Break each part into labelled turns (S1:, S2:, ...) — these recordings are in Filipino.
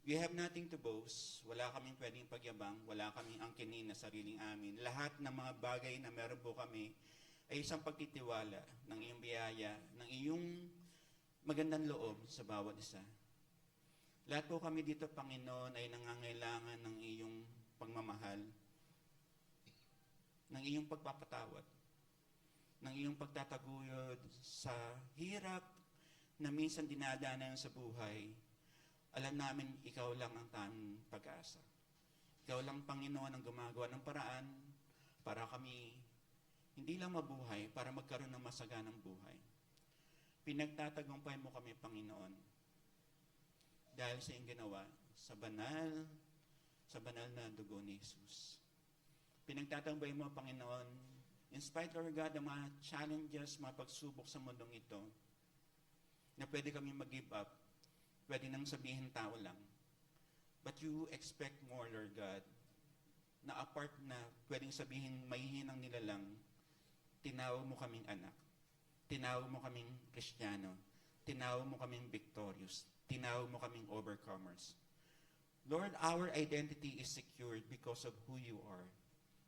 S1: We have nothing to boast. Wala kaming pwedeng pagyabang. Wala kaming angkinin na sariling amin. Lahat ng mga bagay na meron po kami ay isang pagtitiwala ng iyong biyaya, ng iyong magandang loob sa bawat isa. Lahat po kami dito, Panginoon, ay nangangailangan ng iyong pagmamahal, ng iyong pagpapatawad, ng iyong pagtataguyod sa hirap na minsan dinadaanan sa buhay. Alam namin, ikaw lang ang tanging pag-asa. Ikaw lang, Panginoon, ang gumagawa ng paraan para kami hindi lang mabuhay, para magkaroon ng masaganang buhay. Pinagtatagumpay mo kami, Panginoon, dahil sa iyong ginawa sa banal na dugo ni Jesus. Pinagtatagumpay mo, Panginoon, in spite, Lord God, ng mga challenges, mga pagsubok sa mundong ito, na pwede kami mag-give up, pwede nang sabihin tao lang. But you expect more, Lord God, na apart na pwedeng sabihin mahihinang nila lang, tinawag mo kaming anak. Tinawag mo kaming Kristiyano. Tinawag mo kaming victorious. Tinawag mo kaming overcomers. Lord, our identity is secured because of who you are,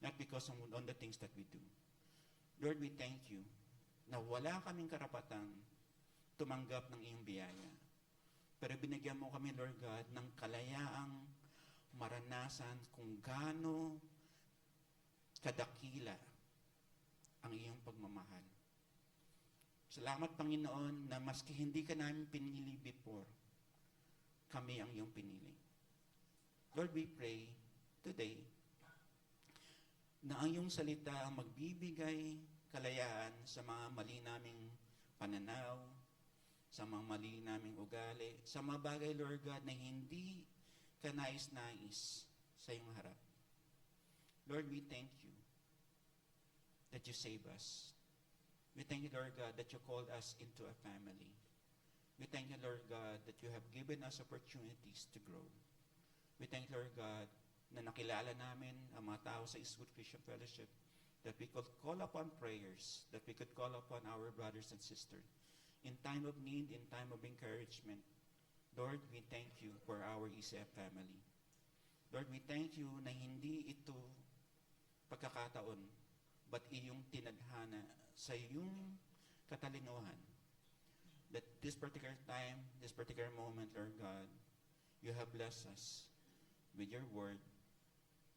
S1: not because on the things that we do. Lord, we thank you na wala kaming karapatang tumanggap ng iyong biyaya. Pero binigyan mo kami, Lord God, ng kalayaang maranasan kung gaano kadakila ang iyong pagmamahal. Salamat, Panginoon, na maski hindi ka namin pinili before, kami ang iyong pinili. Lord, we pray today na ang iyong salita ang magbibigay kalayaan sa mga mali naming pananaw, sa mga mali naming ugali, sa mga bagay, Lord God, na hindi ka nais-nais sa iyong harap. Lord, we thank you that you save us. We thank you, Lord God, that you called us into a family. We thank you, Lord God, that you have given us opportunities to grow. We thank you, Lord God, na nakilala namin ang mga tao sa Eastwood Christian Fellowship, that we could call upon prayers, that we could call upon our brothers and sisters. In time of need, in time of encouragement, Lord, we thank you for our ECF family. Lord, we thank you na hindi ito pagkakataon, but iyong tinadhana sa iyong katalinuhan. That this particular time, this particular moment, Lord God, you have blessed us with your word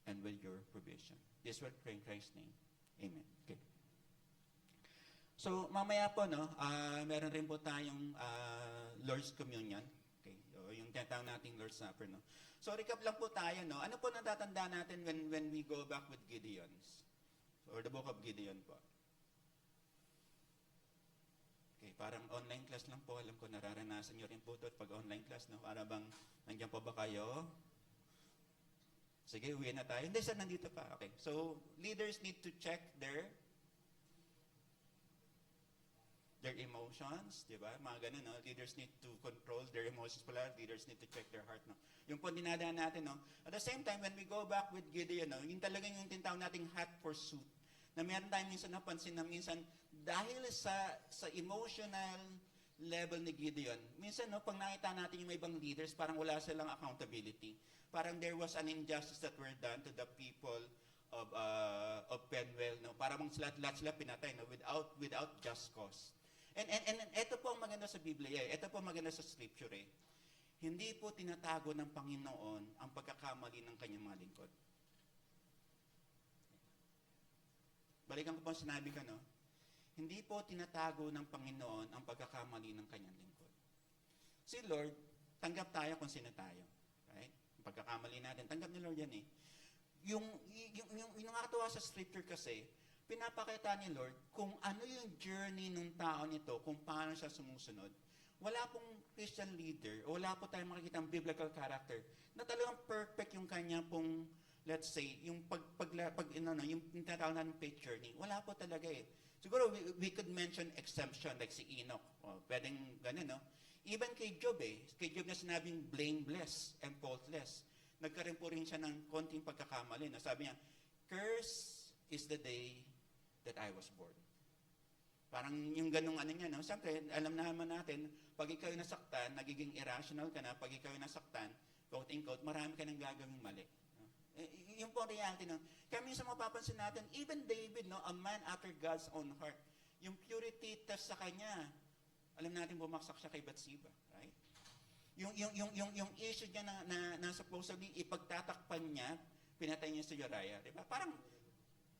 S1: and with your provision. This will pray in Christ's name. Amen. Okay. So, mamaya po, no, meron rin po tayong Lord's Communion. Okay. So, yung tinatawag nating Lord's Supper, no. So, recap lang po tayo, no. Ano po natatanda natin when we go back with Gideons? Or the book of Gideon po. Okay, parang online class lang po. Alam ko, nararanasan nyo rin po ito pag online class, no? Para bang, nandiyan po ba kayo? Sige, uwi na tayo. Hindi, sir, nandito pa. Okay, so, leaders need to check their emotions, di ba? Mga ganun, no? Leaders need to control their emotions pala. Leaders need to check their heart, no? Yung po dinadaan natin, no? At the same time, when we go back with Gideon, no? Yung talagang yung tinatawag nating hot pursuit. Na meron tayong minsan napansin na minsan, dahil sa emotional level ni Gideon, minsan, no, pag nakita natin yung may ibang leaders, parang wala silang accountability. Parang there was an injustice that were done to the people of Penuel, no? Parang lahat sila pinatay, no? Without just cause. And ito po ang maganda sa Biblia, eh. Ito po ang maganda sa Scripture, eh. Hindi po tinatago ng Panginoon ang pagkakamali ng kanyang mga lingkod. Balikan ko po ang sinabi ko, no? Hindi po tinatago ng Panginoon ang pagkakamali ng kanyang lingkod. Si Lord, tanggap tayo kung sino tayo. Right? Ang pagkakamali natin, tanggap ni Lord yan, eh. Yung nakakatuwa sa Scripture kasi, pinapakita ni Lord kung ano yung journey ng tao nito, kung paano siya sumusunod. Wala pong Christian leader, o wala po tayong makikita ang biblical character na talagang perfect yung kanya pong, let's say, yung yung tinatawag natin faith journey. Wala po talaga, eh. Siguro we could mention exemption like si Enoch. O, pwedeng ganun, no? Even kay Job, eh. Kay Job na sinabing blameless and faultless. Nagkaroon po rin siya ng konting pagkakamali. No? Sabi niya, curse is the day that I was born. Parang yung ganung ano niya, no? Siyempre, alam naman natin, pag ikaw yung nasaktan, nagiging irrational ka na. Pag ikaw yung nasaktan, quote-unquote, marami ka nang gagawing mali. No? Yung po ang reality. No? Kaya minsan mapapansin natin, even David, no, a man after God's own heart, yung purity test sa kanya, alam natin bumaksak siya kay Bathsheba. Right? Yung issue niya na supposedly ipagtatakpan niya, pinatay niya si Uriah. Diba? Parang,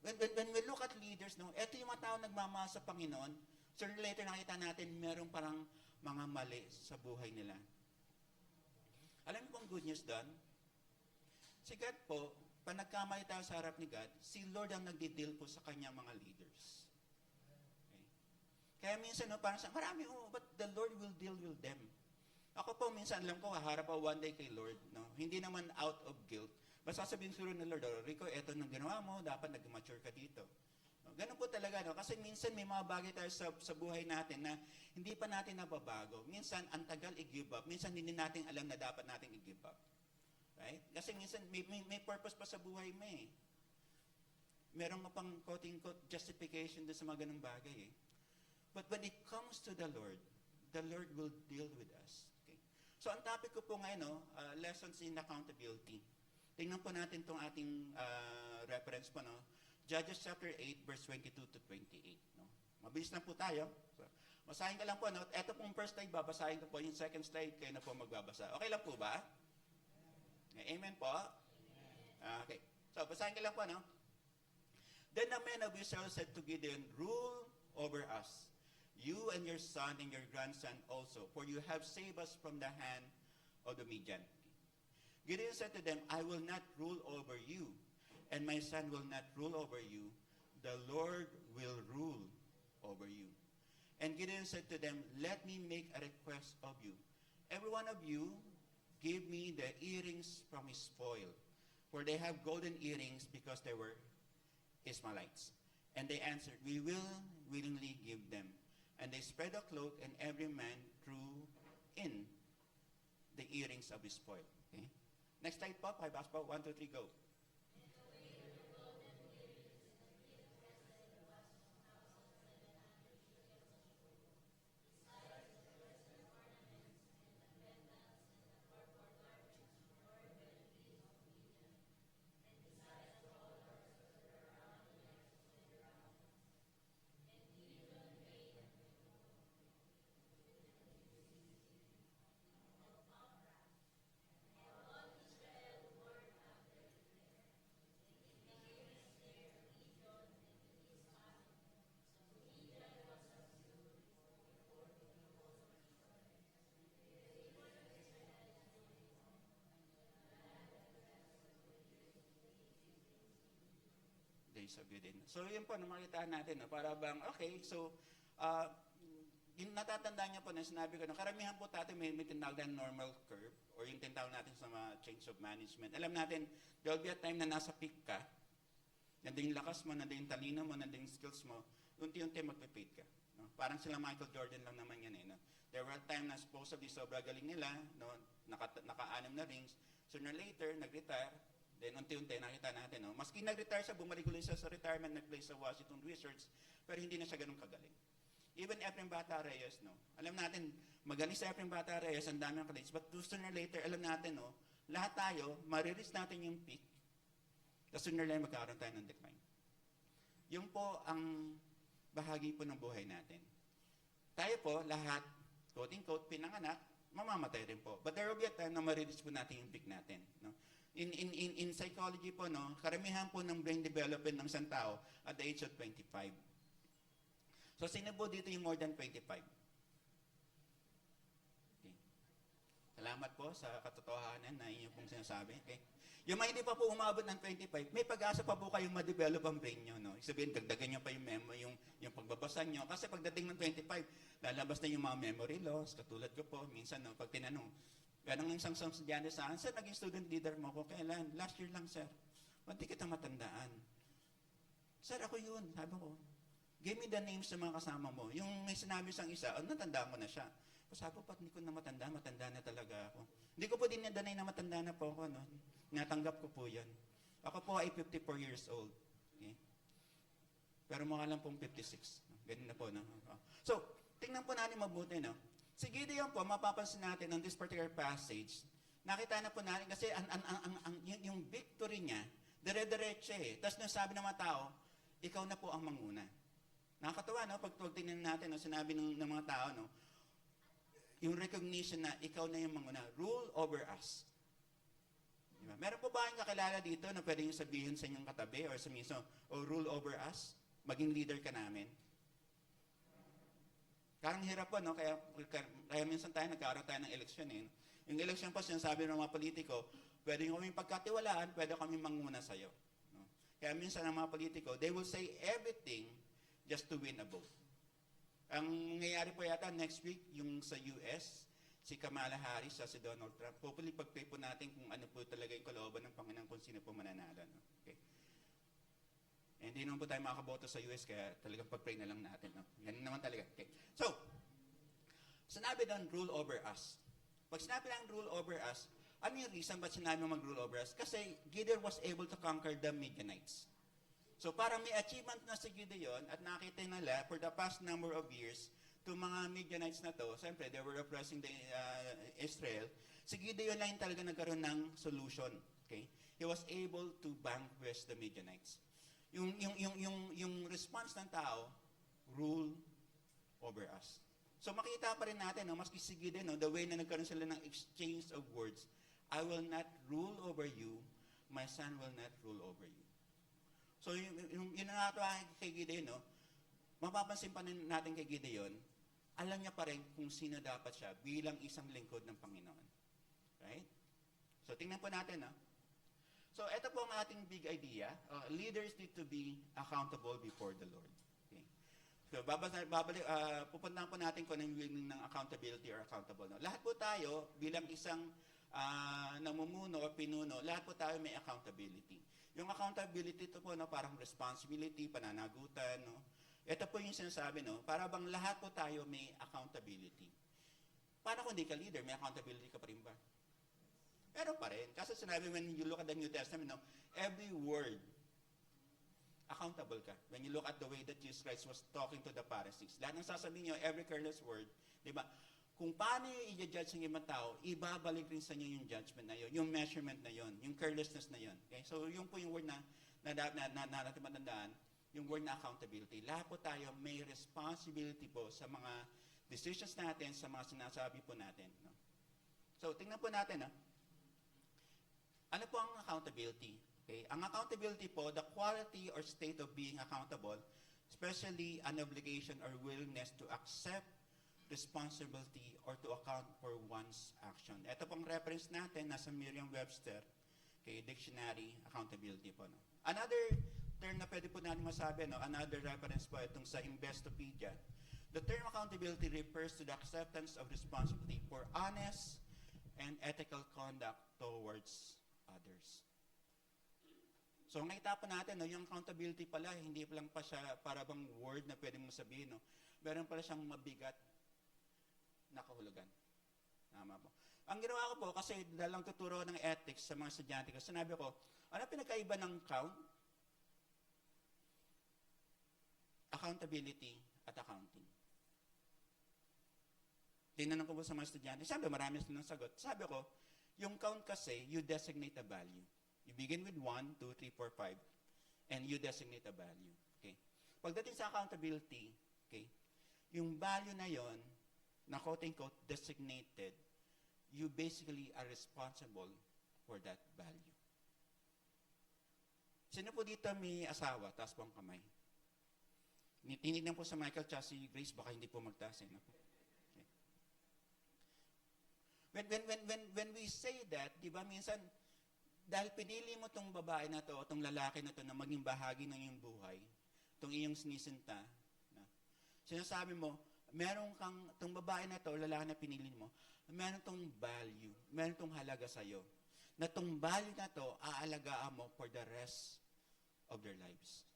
S1: when we look at leaders, no, eto yung mga tao nagmamahal sa Panginoon, so later nakita natin merong parang mga mali sa buhay nila. Alam mo pong good news doon? Si God po, pag nagkamali tayo sa harap ni God, si Lord ang nagdi-deal po sa kanyang mga leaders. Okay? Kaya minsan, no, parang marami, but the Lord will deal with them. Ako po, minsan alam ko, haharap ako one day kay Lord. No? Hindi naman out of guilt. Basta sabihin siguro ni Lord, Rico, eto nang ginawa mo, dapat nag-mature ka dito. No? Ganun po talaga. No? Kasi minsan may mga bagay tayo sa buhay natin na hindi pa natin nababago. Minsan, ang tagal i-give up. Minsan, hindi natin alam na dapat natin i-give up. Right? Kasi minsan, may purpose pa sa buhay mo eh. Meron ka pang quote-unquote justification doon sa mga ganung bagay eh. But when it comes to the Lord will deal with us. Okay? So, ang topic ko po ngayon, no, lessons in accountability. Tingnan po natin itong ating reference po, no? Judges chapter 8, verse 22 to 28. No? Mabilis lang po tayo. So, basahin ka lang po. No? Ito pong first slide, babasahin ko po. Yung second slide, kayo na po magbabasa. Okay lang po ba? Amen po? Okay. So, basahin ka lang po. No? Then the men of Israel said to Gideon, rule over us, you and your son and your grandson also, for you have saved us from the hand of the Midian. Gideon said to them, I will not rule over you, and my son will not rule over you. The Lord will rule over you. And Gideon said to them, let me make a request of you. Every one of you, give me the earrings from his spoil, for they have golden earrings because they were Ishmaelites. And they answered, we will willingly give them. And they spread a cloak, and every man threw in the earrings of his spoil. Okay? Next slide po, pakibas po. 1, 2, 3, go. Days of Eden. So, yun po, makita natin, no? Para bang, okay, so, yung natatandaan niya po na sinabi ko, no, karamihan po tayo may tinawag na normal curve or yung tinawag natin sa mga change of management. Alam natin, there will be a time na nasa peak ka, nandiyan yung lakas mo, nandiyan yung talino mo, nandiyan yung skills mo, unti-unti magpipate ka. No? Parang sila Michael Jordan lang naman yan eh. No? There were a time na supposedly sobra galing nila, no? Naka-6 na rings, sooner or later, nag-retire, then unti-unti nakita natin, no? Maski nag-retire siya, bumalik ulit siya sa retirement, nag-play sa Washington Wizards, pero hindi na siya ganun kagaling. Even Efrain Bata Reyes, no? Alam natin, magaling sa Efrain Bata Reyes, ang dami ng college, but sooner or later, alam natin, no? Lahat tayo, marireach natin yung peak, tapos sooner or later, magkakaroon tayo ng decline. Yung po ang bahagi po ng buhay natin. Tayo po, lahat, quote-unquote, pinanganak, mamamatay rin po. But there will be a time na marireach po natin yung peak natin, no? In psychology po, no, karamihan po ng brain development ng isang tao at the age of 25. So, sino po dito yung more than 25? Okay. Salamat po sa katotohanan na inyo pong sinasabi. Okay. Yung mga hindi pa po umabot ng 25, may pag-asa pa po kayong ma-develop ang brain nyo. No? Sabihin, dagdagan nyo pa yung memo, yung pagbabasa nyo. Kasi pagdating ng 25, lalabas na yung mga memory loss. Katulad ko po, minsan, no, pag tinanong, ganang isang estudyante sa akin, sir, naging student leader mo ko. Kailan? Last year lang, sir. Hindi kita matandaan. Sir, ako yun. Sabi ko, give me the names ng mga kasama mo. Yung may sinabi sang isa, natandaan ko na siya. Sabi ko, hindi ko na matanda na talaga ako. Hindi ko po din nadanay na matanda na po ako. No? Natanggap ko po yan. Ako po ay 54 years old. Okay? Pero mukha lang pong 56. Ganun na po. No? So, tingnan po natin mabuti. No? Si Gideon po, mapapansin natin on this particular passage, Nakita na po natin kasi yung victory niya, dire-diretso eh. Tapos nasabi ng mga tao, ikaw na po ang manguna. Nakakatawa, no? Pag tingnan natin, no? Sinabi ng mga tao, no? Yung recognition na ikaw na yung manguna. Rule over us. Diba? Meron po ba kayong kakilala dito na pwede yung sabihin sa inyong katabi or sa miso, rule over us? Maging leader ka namin. Karang hirap po, no? Kaya minsan nagkaroon tayo ng eleksyon eh. Yung eleksyon po, sinasabi ng mga politiko, pwede kami pagkatiwalaan, pwede kami manguna sa'yo. No? Kaya minsan ang mga politiko, they will say everything just to win a vote. Ang nangyayari po yata next week, yung sa US, si Kamala Harris at si Donald Trump, hopefully pag-pray po natin kung ano po talaga yung kalooban ng Panginoon kung sino po mananalo. No? Okay. Hindi naman po tayo makaboto sa US, kaya talagang pag-pray na lang natin. No? Yan naman talaga. Okay. So, sinabi doon, rule over us. Pag sinabi lang rule over us, ano yung reason ba't sinabi mo mag-rule over us? Kasi Gideon was able to conquer the Midianites. So parang may achievement na si Gideon at nakita nila for the past number of years, itong mga Midianites na to, siyempre, they were oppressing the Israel. Si Gideon lang talaga nagkaroon ng solution. Okay? He was able to vanquish the Midianites. Yung response ng tao, rule over us. So makita pa rin natin, no, maski si Gideon, no, the way na nagkaroon sila ng exchange of words, I will not rule over you, my son will not rule over you. So yung nakatawa kay Gideon, no, mapapansin pa natin kay Gideon, alam niya pa rin kung sino dapat siya bilang isang lingkod ng Panginoon. Right? So tingnan po natin, no. So ito po ang ating big idea. Leaders need to be accountable before the Lord. So, pupuntahan po natin kung anong meaning ng accountability or accountable. No? Lahat po tayo, bilang isang namumuno o pinuno, lahat po tayo may accountability. Yung accountability ito po, no, parang responsibility, pananagutan. No? Ito po yung sinasabi, no? Para bang lahat po tayo may accountability. Paano kung hindi ka leader, may accountability ka pa rin ba? Meron pa rin. Kasi sinabi, when you look at the New Testament, no, every word, accountable ka. When you look at the way that Jesus Christ was talking to the Pharisees, lahat ng sasabihin nyo, every careless word, di ba? Kung paano yung i-judge ng ibang tao, ibabalik rin sa inyo yung judgment na yun, yung measurement na yun, yung carelessness na yun. Okay? So, yun po yung word na natin matandaan, yung word na accountability. Lahat po tayo may responsibility po sa mga decisions natin, sa mga sinasabi po natin. No? So, tingnan po natin, ano po ang accountability? Okay. Ang accountability po, the quality or state of being accountable, especially an obligation or willingness to accept responsibility or to account for one's action. Ito pong reference natin, nasa Merriam-Webster, okay, dictionary, accountability po. No? Another term na pwede po natin masabi, no? Another reference po itong sa Investopedia. The term accountability refers to the acceptance of responsibility for honest and ethical conduct towards others. So, nakita po natin, no, yung accountability pala, hindi pa lang pa siya para bang word na pwede mong sabihin. No? Meron pala siyang mabigat na kahulugan. Tama po. Ang ginawa ko po, kasi dahil lang tuturo ng ethics sa mga estudyante ko, sinabi ko, ano pinagkaiba ng count? Accountability at accounting. Tinanong ko po sa mga estudyante, sabi, marami silang sagot. Sabi ko, yung count kasi, you designate a value. You begin with 1, 2, 3, 4, 5, and you designate a value. Okay? Pagdating sa accountability, okay, yung value na yon, na quote-unquote designated, you basically are responsible for that value. Sino po dito may asawa? Taas po ang kamay. Tinignan po sa Michael tsaka si Grace, baka hindi po magtaas. Okay. When we say that, di ba, minsan, dahil pinili mo tong babae na to, o tong lalaki na to na maging bahagi ng iyong buhay, tong iyong sinisinta, na, sinasabi mo, meron kang, tong babae na to, lalaki na pinili mo, meron tong value, meron tong halaga sa'yo, na tong value na to, aalagaan mo for the rest of their lives.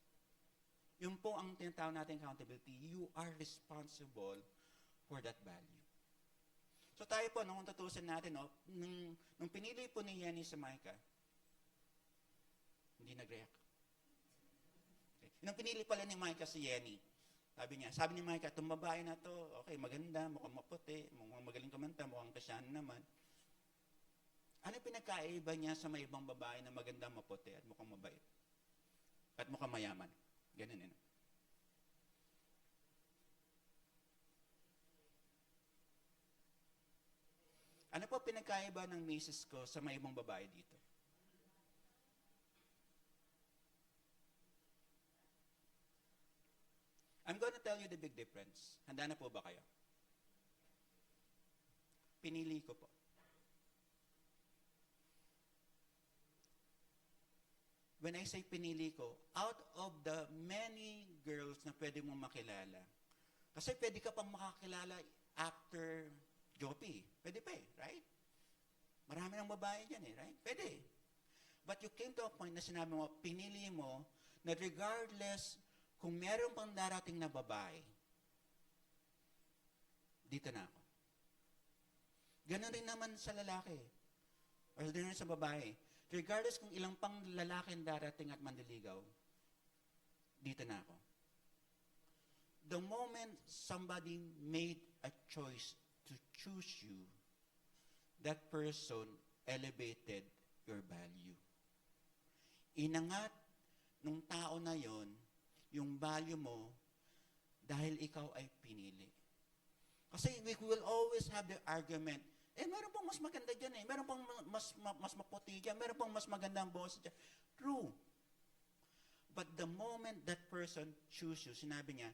S1: Yun po ang tinatawag natin accountability. You are responsible for that value. So tayo po, nung tutusin natin, no, nung pinili po ni Yenny si Micah, hindi nag-react. Okay. Nung pinili pala ni Micah si Yenny, sabi ni Micah, itong babae na to, okay, maganda, mukhang maputi, mukhang magaling kumanta, mukhang kasyan naman. pinagkaiba niya sa may ibang babae na maganda, maputi, at mukhang mabait? At mukhang mayaman. Ganun yun. Ano po pinagkaiba ng misis ko sa may ibang babae dito? I'm gonna tell you the big difference. Handa na po ba kayo? Pinili ko po. When I say pinili ko, out of the many girls na pwede mong makilala, kasi pwede ka pang makakilala after Joppy. Pwede pa right? Marami ng babae dyan right? Pwede. But you came to a point na sinabi mo, pinili mo, na regardless kung meron pang darating na babae, dito na ako. Ganon rin naman sa lalaki. Or din rin sa babae. Regardless kung ilang pang lalaki ang darating at mandiligaw, dito na ako. The moment somebody made a choice to choose you, that person elevated your value. Inangat nung tao na yon yung value mo dahil ikaw ay pinili. Kasi we will always have the argument, meron pang mas maganda dyan meron pang mas maputi dyan, meron pang mas magandang boss dyan. True. But the moment that person choose you, sinabi niya,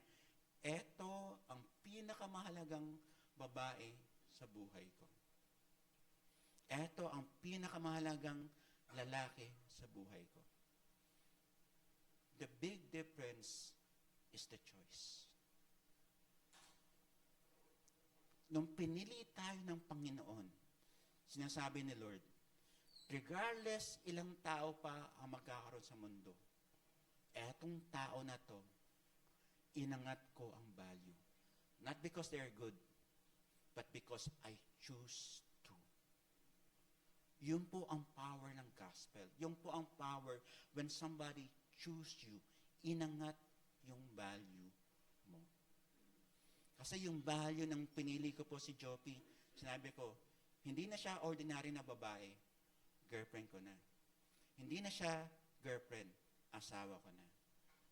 S1: eto ang pinakamahalagang babae sa buhay ko. Eto ang pinakamahalagang lalaki sa buhay ko. The big difference is the choice. Nung pinili tayo ng Panginoon, sinasabi ni Lord, regardless ilang tao pa ang magkakaroon sa mundo, etong tao na to, inangat ko ang value. Not because they are good, but because I choose to. Yun po ang power ng gospel. Yun po ang power when somebody choose you, inangat yung value mo. Kasi yung value ng pinili ko po si Joppy, sinabi ko, hindi na siya ordinary na babae, girlfriend ko na. Hindi na siya girlfriend, asawa ko na.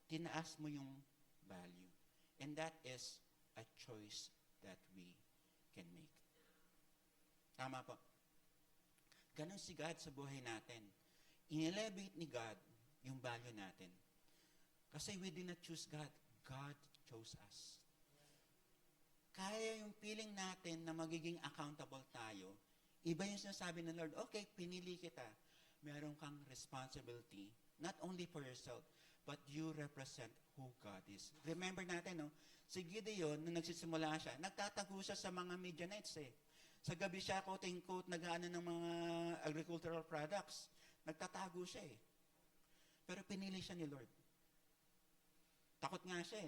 S1: Tinaas mo yung value. And that is a choice that we can make. Tama po. Ganon si God sa buhay natin. In-elevate ni God yung value natin. Kasi we did not choose God. God chose us. Kaya yung feeling natin na magiging accountable tayo, iba yung sinasabi ng Lord, okay, pinili kita. Meron kang responsibility, not only for yourself, but you represent who God is. Remember natin, si Gideon, nung nagsisimula siya, nagtatago siya sa mga Midianites Sa gabi siya, quote-unquote, nag-aano ng mga agricultural products. Nagtatago siya Pero pinili siya ni Lord. Takot nga siya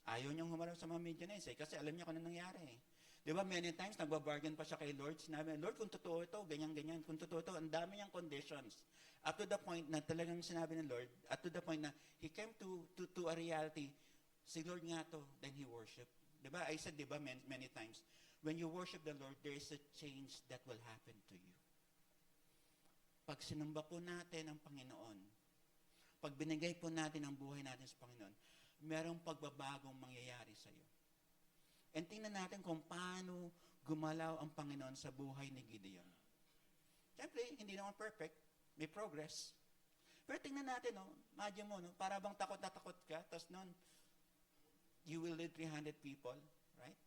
S1: Ayaw niyang humarap sa mga Midianites kasi alam niya kung ano nangyari Di ba, many times, nagbabargain pa siya kay Lord. Sinabi, Lord, kung totoo ito, ganyan-ganyan. Kung totoo ito, ang dami niyang conditions. Up to the point na talagang sinabi ng Lord, up to the point na he came to a reality, si Lord nga to, then he worshiped. Di ba, I said, di ba, many times, when you worship the Lord, there is a change that will happen to you. Pag sinamba po natin ang Panginoon, pag binigay po natin ang buhay natin sa Panginoon, merong pagbabagong mangyayari sa iyo. And tingnan natin kung paano gumalaw ang Panginoon sa buhay ni Gideon. Siyempre, hindi naman perfect. May progress. Pero tingnan natin, imagine mo, para bang takot na takot ka, tapos noon, you will lead 300 people, right?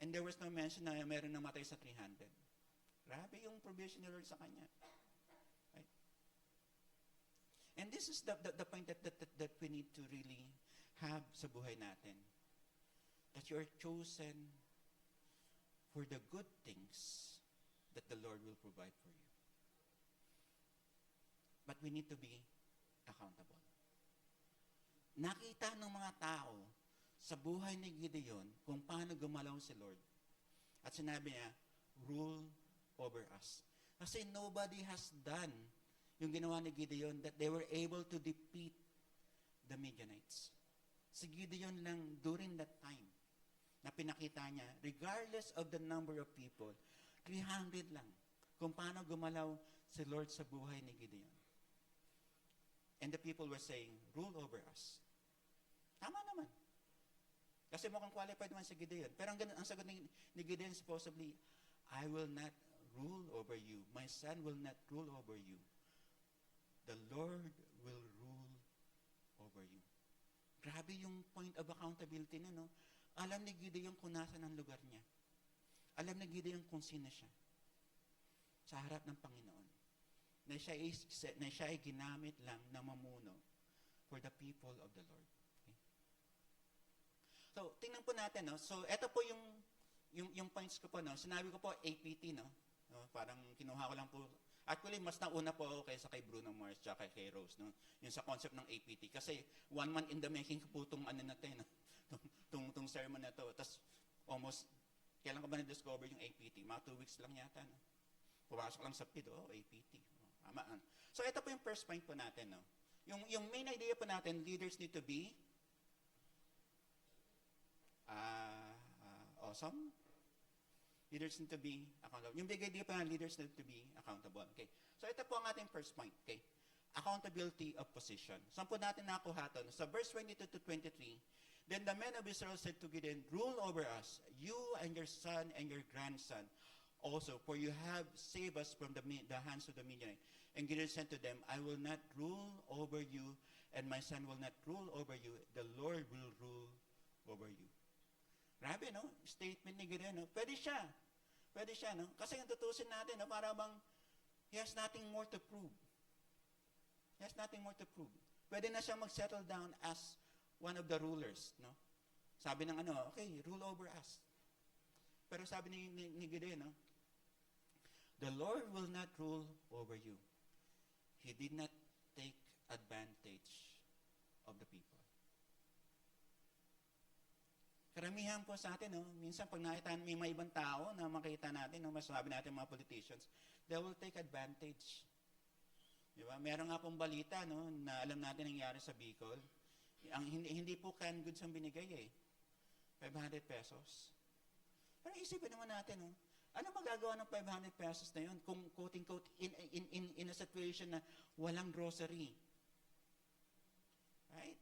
S1: And there was no mention na meron namatay sa 300. Grabe yung provision ni Lord sa kanya. Right? And this is the point that we need to really have sa buhay natin. That you are chosen for the good things that the Lord will provide for you. But we need to be accountable. Nakita ng mga tao sa buhay ni Gideon kung paano gumalaw si Lord. At sinabi niya, rule over us. Kasi nobody has done yung ginawa ni Gideon that they were able to defeat the Midianites. Si Gideon lang during that time na pinakita niya, regardless of the number of people, 300 lang. kung paano gumalaw si Lord sa buhay ni Gideon. And the people were saying, rule over us. Tama naman. Kasi mukhang qualified naman si Gideon. Pero ang sagot ni Gideon supposedly, I will not rule over you. My son will not rule over you. The Lord will rule over you. Grabe yung point of accountability na, no? Alam ni Gideon kung nasa ng lugar niya. Alam ni Gideon kung sino siya. Sa harap ng Panginoon. Na siya ay ginamit lang na mamuno for the people of the Lord. Okay? So, tingnan po natin, no? So, ito po yung points ko po, no? Sinabi ko po, APT, no? Parang kinuha ko lang po. Actually, mas nauna po ako kaysa kay Bruno Mars at kay Rose, no? Yung sa concept ng APT. Kasi 1 month in the making ko po itong ano natin, no? Itong sermon na to. Tapos, almost, kailan ko ba na-discover yung APT? Mga 2 weeks lang yata, no? Pumasok lang sa PID, APT. Tama. So, ito po yung first point po natin, no? Yung main idea po natin, leaders need to be awesome. Leaders need to be accountable. Yung big idea pa na leaders need to be accountable. Okay. So ito po ang ating first point. Okay. Accountability of position. Saan po natin nakuha ito? Sa verse 22 to 23, then the men of Israel said to Gideon, rule over us, you and your son and your grandson also, for you have saved us from the hands of the Midianites. And Gideon said to them, I will not rule over you, and my son will not rule over you. The Lord will rule over you. Grabe, no? Statement ni Gideon, no? Pwede siya, no? Kasi yung tutusin natin, no? Para bang, he has nothing more to prove. He has nothing more to prove. Pwede na siya mag-settle down as one of the rulers, no? Sabi ng okay, rule over us. Pero sabi ni Gideon, no? The Lord will not rule over you. He did not take advantage of the people. Karamihan po sa atin, no? Minsan pag nakita may mga ibang tao na makita natin, no? Masasabi natin mga politicians, they will take advantage. Di ba? Meron nga pong balita, no? Na alam natin nangyari sa Bicol. Hindi po canned goods ang binigay, 500 pesos. Pero isipin naman natin, no? Ano magagawa ng 500 pesos na yun kung quote-unquote in a situation na walang grocery? Right?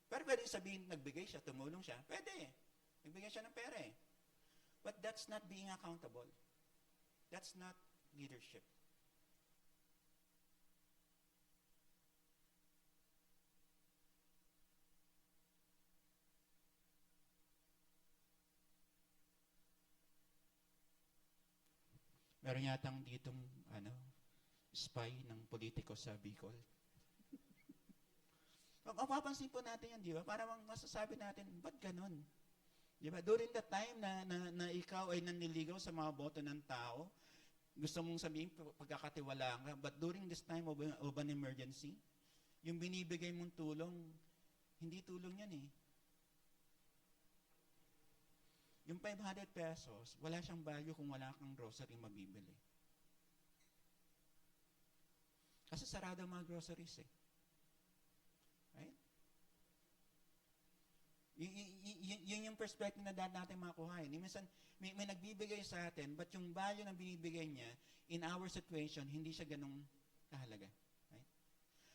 S1: Pero pwede sabihin, nagbigay siya, tumulong siya. Pwede. Nagbigay siya ng pera But that's not being accountable. That's not leadership. Meron yatang ditong, spy ng politiko sa Bicol. Mapapansin po natin yan, di ba? Para masasabi natin, ba't ganun? Di ba? During the time na ikaw ay nanliligaw sa mga boto ng tao, gusto mong sabihin, pagkakatiwala ka, but during this time of an emergency, yung binibigay mong tulong, hindi tulong yan Yung 500 pesos, wala siyang value kung wala kang grocery mabibili. Kasi sarado ang mga groceries Right? Yun yung perspective na dahil natin makuha. Minsan, may nagbibigay sa atin, but yung value na binibigay niya, in our situation, hindi siya ganong kahalaga. Right?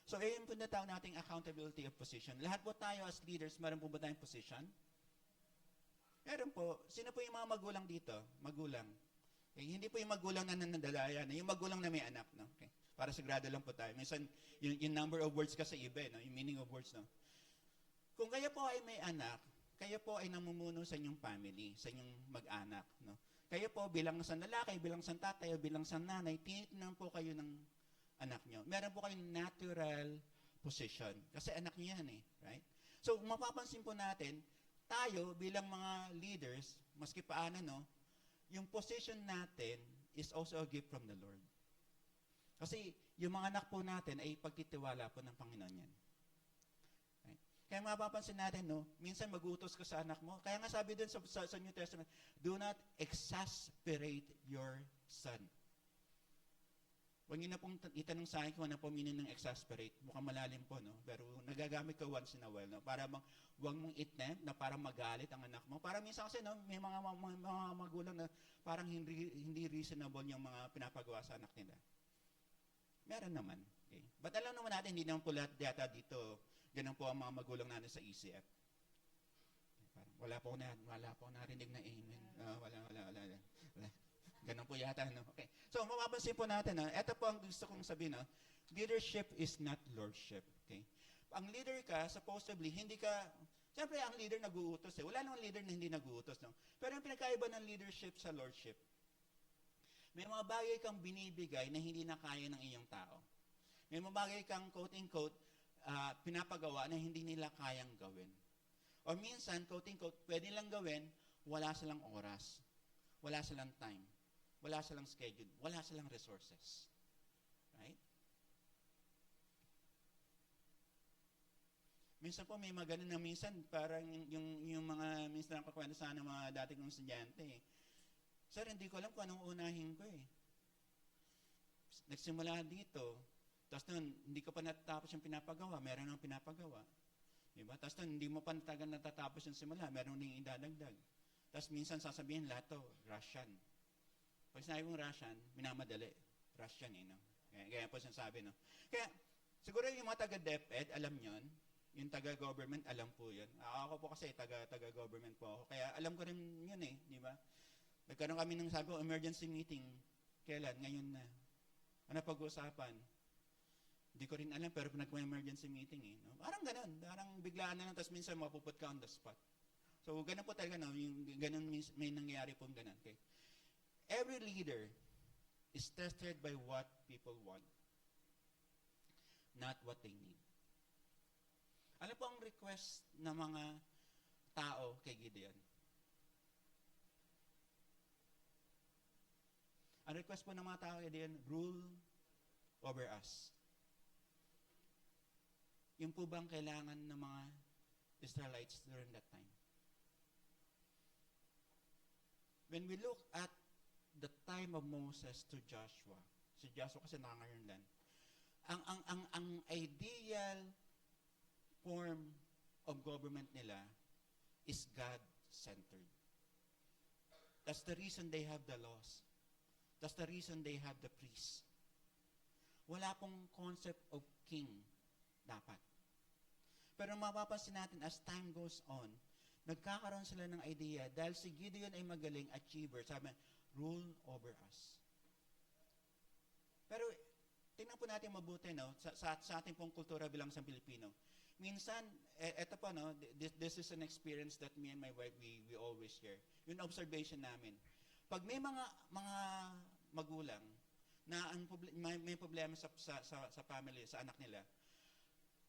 S1: So, ayun po na tawag nating accountability of position. Lahat po tayo as leaders, meron po ba tayong position? Meron po. Sino po yung mga magulang dito? Magulang. Okay? Hindi po yung magulang na nanandalayan. Yung magulang na may anak. No? Okay? Para sigurado lang po tayo. Minsan, yung number of words kasi iba, no? Yung meaning of words. No? Kung kayo po ay may anak, kayo po ay namumuno sa inyong family, sa inyong mag-anak. No? Kayo po bilang sa lalaki, bilang sa tatay, o bilang sa nanay, tinitingnan po kayo ng anak nyo. Meron po kayong natural position. Kasi anak nyo yan Right? So, mapapansin po natin, tayo bilang mga leaders, maski paano, yung position natin is also a gift from the Lord. Kasi yung mga anak po natin ay pagtitiwala po ng Panginoon yan. Right? Kaya mapapansin natin, minsan mag-utos ka sa anak mo. Kaya nga sabi din sa New Testament, do not exasperate your son. Huwag niyo na pong itanong sa akin kung ano po meaning ng exasperate. Mukhang malalim po, no? Pero nagagamit ko once in a while, no? Para huwag mong itnempt na parang magalit ang anak mo. Para minsan kasi, no, may mga magulang na parang hindi reasonable yung mga pinapagawa sa anak nila. Meron naman. Okay? But alam naman natin, hindi naman po lahat data dito, ganun po ang mga magulang natin sa ECF. Parang, wala po narinig na amen. Wala. Ganun po yata, no? Okay. So, mapapansin po natin, ito po ang gusto kong sabihin, leadership is not lordship. Okay? Ang leader ka, supposedly, hindi ka, siyempre, ang leader nag-uutos. Wala namang leader na hindi nag-uutos. No? Pero yung pinagkaiba ng leadership sa lordship, may mga bagay kang binibigay na hindi na kaya ng iyong tao. May mga bagay kang, quote-unquote, pinapagawa na hindi nila kayang gawin. O minsan, quote-unquote, pwede lang gawin, wala silang oras, wala silang time, wala silang schedule, wala silang resources. Right? Minsan po may mga ganun na minsan, parang yung mga minsan nakakwento sa ng mga dati kong estudyante. Sir, hindi ko alam kung anong unahin ko eh. Nagsimula dito, tapos nun, hindi ko pa natatapos yung pinapagawa, meron nang pinapagawa. Diba? Tapos nun, hindi mo pa natatapos yung simula, meron nang idadagdag. Tapos minsan sasabihin lahat to, Russian. Pag sinabi mong Russian, minamadali. Russian eh, no? Kaya po sinasabi, no? Kaya, siguro yung mga taga-DepEd, alam yon, yung taga-government, alam po yun. Ako po kasi, taga-government po ako. Kaya alam ko rin yun eh, di ba? Nagkaroon kami ng sabi ko, emergency meeting. Kailan? Ngayon na. Ano pag-uusapan? Hindi ko rin alam, pero nag-emergency meeting eh. No? Parang ganun. Parang biglaan na lang, tapos minsan mapuput ka on the spot. So, ganun po talaga, no? Yung ganun, may nangyayari pong ganun. Okay? Every leader is tested by what people want, not what they need. Ano po ang request ng mga tao kay Gideon? Ang request po ng mga tao kay Gideon, rule over us. Yung po bang kailangan ng mga Israelites during that time? When we look at the time of Moses to Joshua, si Joshua kasi nangangayon lang, ang ideal form of government nila is God-centered. That's the reason they have the laws. That's the reason they have the priests. Wala pong concept of king dapat. Pero mapapansin natin as time goes on, nagkakaroon sila ng idea dahil si Gideon ay magaling achiever. Sabi, rule over us. Pero tingnan po natin mabuti, no? Sa ating pong kultura bilang isang Pilipino. Minsan, eto po, no? This is an experience that me and my wife, we always share. Yung observation namin. Pag may mga magulang na may problema sa family, sa anak nila,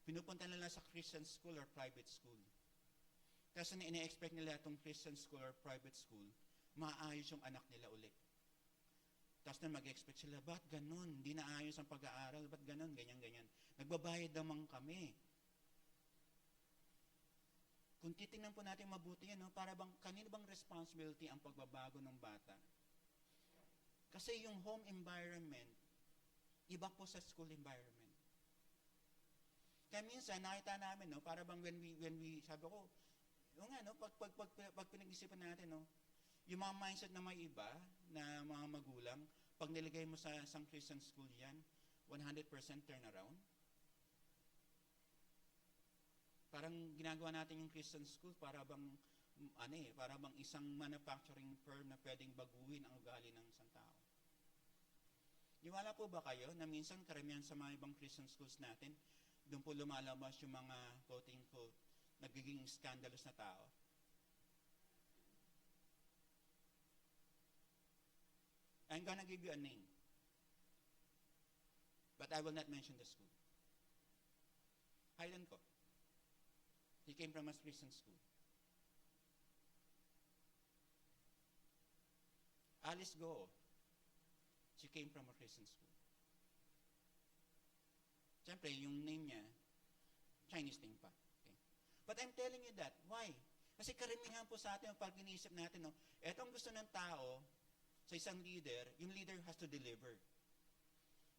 S1: pinupunta nila sa Christian school or private school. Kasi ina-expect nila itong Christian school or private school, maayos yung anak nila ulit. Tapos na mag-expect sila, ba't ganun? Hindi na ayos ang pag-aaral, ba't ganun? Ganyan. Nagbabayad naman kami. Kung titingnan po natin mabuti yan, no? Para bang, kanino bang responsibility ang pagbabago ng bata? Kasi yung home environment, iba po sa school environment. Kaya minsan, nakita namin, no? Para bang when we sabi ko, yung nga, no? Pag pinag-isipan natin, no? Yung mga mindset na may iba, na mga magulang, pag nilagay mo sa isang Christian school yan, 100% turnaround. Parang ginagawa natin yung Christian school para bang isang manufacturing firm na pwedeng baguhin ang ugali ng isang tao. Niwala po ba kayo na minsan karamihan sa mga ibang Christian schools natin, doon po lumalabas yung mga quote-unquote nagiging scandalous na tao? I'm gonna give you a name. But I will not mention the school. Highland ko. He came from a Christian school. Alice Go. She came from a Christian school. Siyempre, yung name niya, Chinese name pa. Okay. But I'm telling you that. Why? Kasi karamihan po sa atin, pag iniisip natin, no, etong gusto ng tao, sa isang leader, yung leader has to deliver.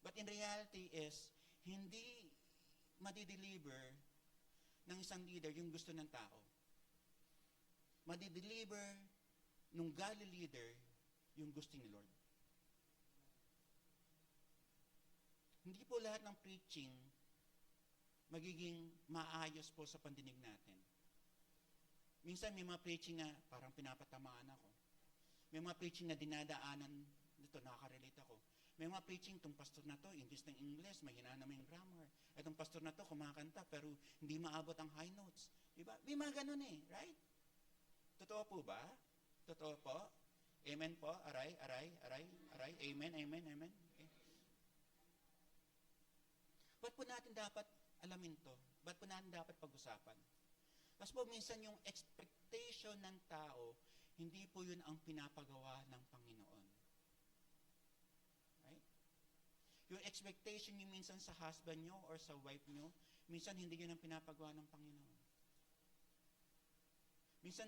S1: But in reality is, hindi madideliver ng isang leader yung gusto ng tao. Madideliver nung godly leader yung gusto ni Lord. Hindi po lahat ng preaching magiging maayos po sa pandinig natin. Minsan may mga preaching na parang pinapatamaan ako. May mga preaching na dinadaanan dito, nakaka-relate ako. May mga preaching, itong pastor na to, English ng English, mahina naman yung grammar. Itong pastor na to, kumakanta, pero hindi maabot ang high notes. Diba? May mga ganun right? Totoo po ba? Totoo po? Amen po? Aray, aray, aray, aray. Amen, amen, amen. Okay. Ba't po natin dapat alamin to? Ba't po natin dapat pag-usapan? Kasi po minsan yung expectation ng tao, hindi po yun ang pinapagawa ng Panginoon. Right? Yung expectation nyo minsan sa husband nyo or sa wife nyo, minsan hindi yun ang pinapagawa ng Panginoon. Minsan,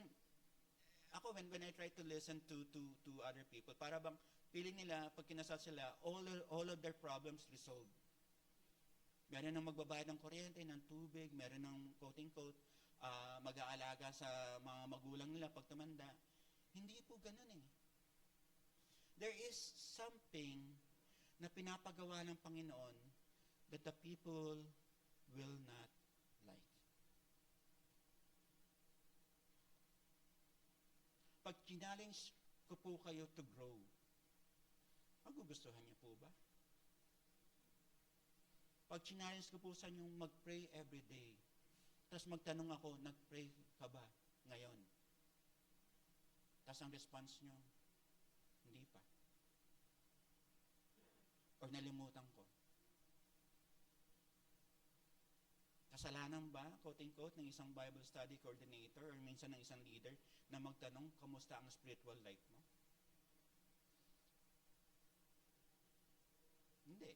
S1: ako when I try to listen to other people, para bang feeling nila, pag kinasal sila, all of their problems resolved. Meron nang magbabayad ng kuryente, ng tubig, meron nang quote-unquote, mag-aalaga sa mga magulang nila pag tumanda. Hindi po ganun There is something na pinapagawa ng Panginoon that the people will not like. Pag challenge ko po kayo to grow, magugustuhan niyo po ba? Pag challenge ko po sa inyo mag-pray every day, tapos magtanong ako, nag-pray ka ba ngayon? Tapos ang response nyo, hindi pa. Or nalimutan ko. Kasalanan ba, quote-unquote, ng isang Bible study coordinator or minsan ng isang leader na magtanong, kamusta ang spiritual life mo? Hindi.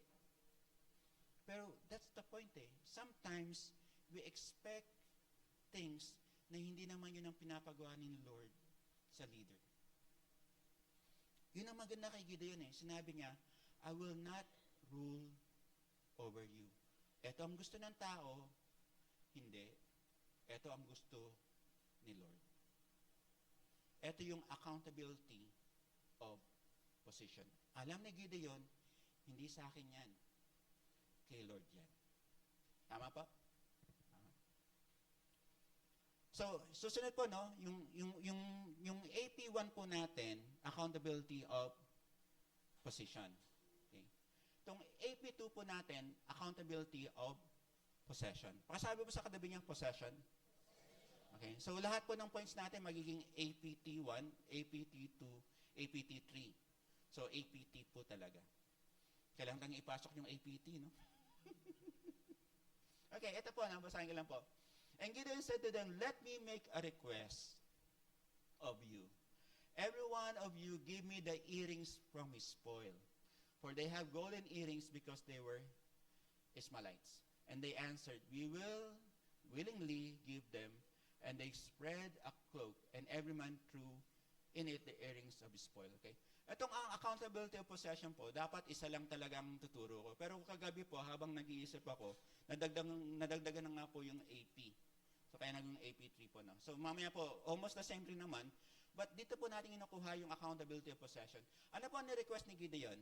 S1: Pero that's the point Sometimes, we expect things na hindi naman yun ang pinapagawa ni Lord sa leader. Yun ang maganda kay Gideon Sinabi niya, I will not rule over you. Ito ang gusto ng tao, hindi. Ito ang gusto ni Lord. Ito yung accountability of position. Alam ni Gideon, hindi sa akin yan. Kay Lord yan. Tama pa? So, susunod po, yung AP1 po natin, accountability of position. Okay. Itong AP2 po natin, accountability of possession. Pakasabi po sa katabi niyang possession. Okay. So, lahat po ng points natin magiging APT1, APT2, APT3. So, APT po talaga. Kailangan kang ipasok yung APT, no? Okay, ito po, basahin ko lang po. And Gideon said to them, let me make a request of you. Every one of you give me the earrings from his spoil. For they have golden earrings because they were Ishmaelites. And they answered, we will willingly give them. And they spread a cloak, and every man threw in it the earrings of his spoil. Okay? Itong ang accountability of possession po, dapat isa lang talagang tuturo ko. Pero kagabi po, habang nag-iisip ako, nadagdagan na nga po yung AP. So, kaya naging AP3 po na. So, mamaya po, almost the same rin naman. But dito po natin inukuha yung accountability of possession. Ano po ang ni-request ni Gideon?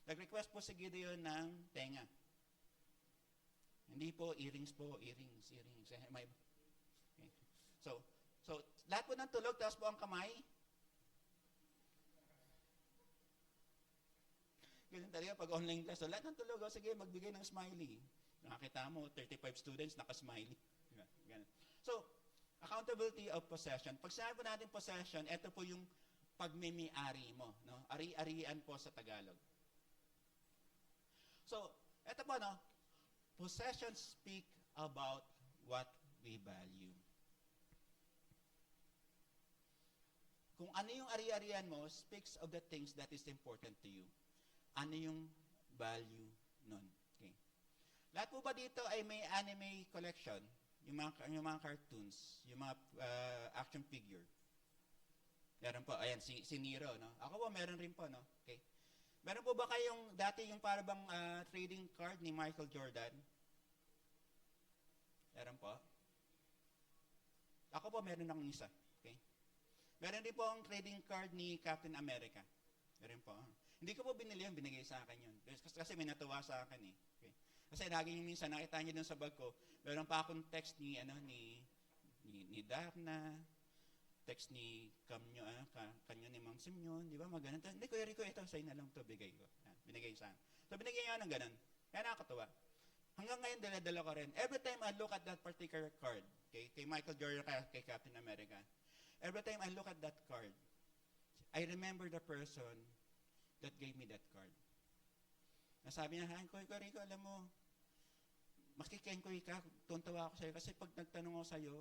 S1: Nag-request po si Gideon ng tenga. Hindi po, earrings po, earrings. Okay. So, lahat po ng tulog, tapos po ang kamay. Ganun talaga pag online class. So, lahat ng tulog, sige, magbigay ng smiley. Nakakita mo, 35 students, naka-smiley. Ganun. So, accountability of possession. Pag sinabi po natin possession, ito po yung pagmimi-ari mo. No? Ari-arian po sa Tagalog. So, ito po, possessions speak about what we value. Kung ano yung ari-arian mo, speaks of the things that is important to you. Ano yung value nun? Okay. Lahat po ba dito ay may anime collection? Yung mga cartoons, yung mga action figure. Meron po, ayan, si Nero, no? Ako po, meron rin po, no? Okay. Meron po ba kayong dati yung parang trading card ni Michael Jordan? Meron po? Ako po, meron akong isa. Okay? Meron din po ang trading card ni Captain America. Meron po. Hindi ko po binili yun, binigay sa akin yun. Kasi may natuwa sa akin eh. Okay? Kasi lagi yung minsan, nakita niyo dun sa bag ko, meron pa akong text ni Darna, text ni kanyo ni Mang Simeon, di ba? Maganon. Hindi, Kuya Rico, ito, sa'yo na lang to bigay ko. Binigay sa akin. So, binigay niya ng ganun. Kaya nakakatuwa. Hanggang ngayon, dala-dala ko rin. Every time I look at that particular card, okay, kay Michael Jordan, kay Captain America, every time I look at that card, I remember the person that gave me that card. Nasabi niya, Kuya Rico, alam mo, maski kenkoy ka, tuntawa ako sa'yo, kasi pag nagtanong ako sa'yo,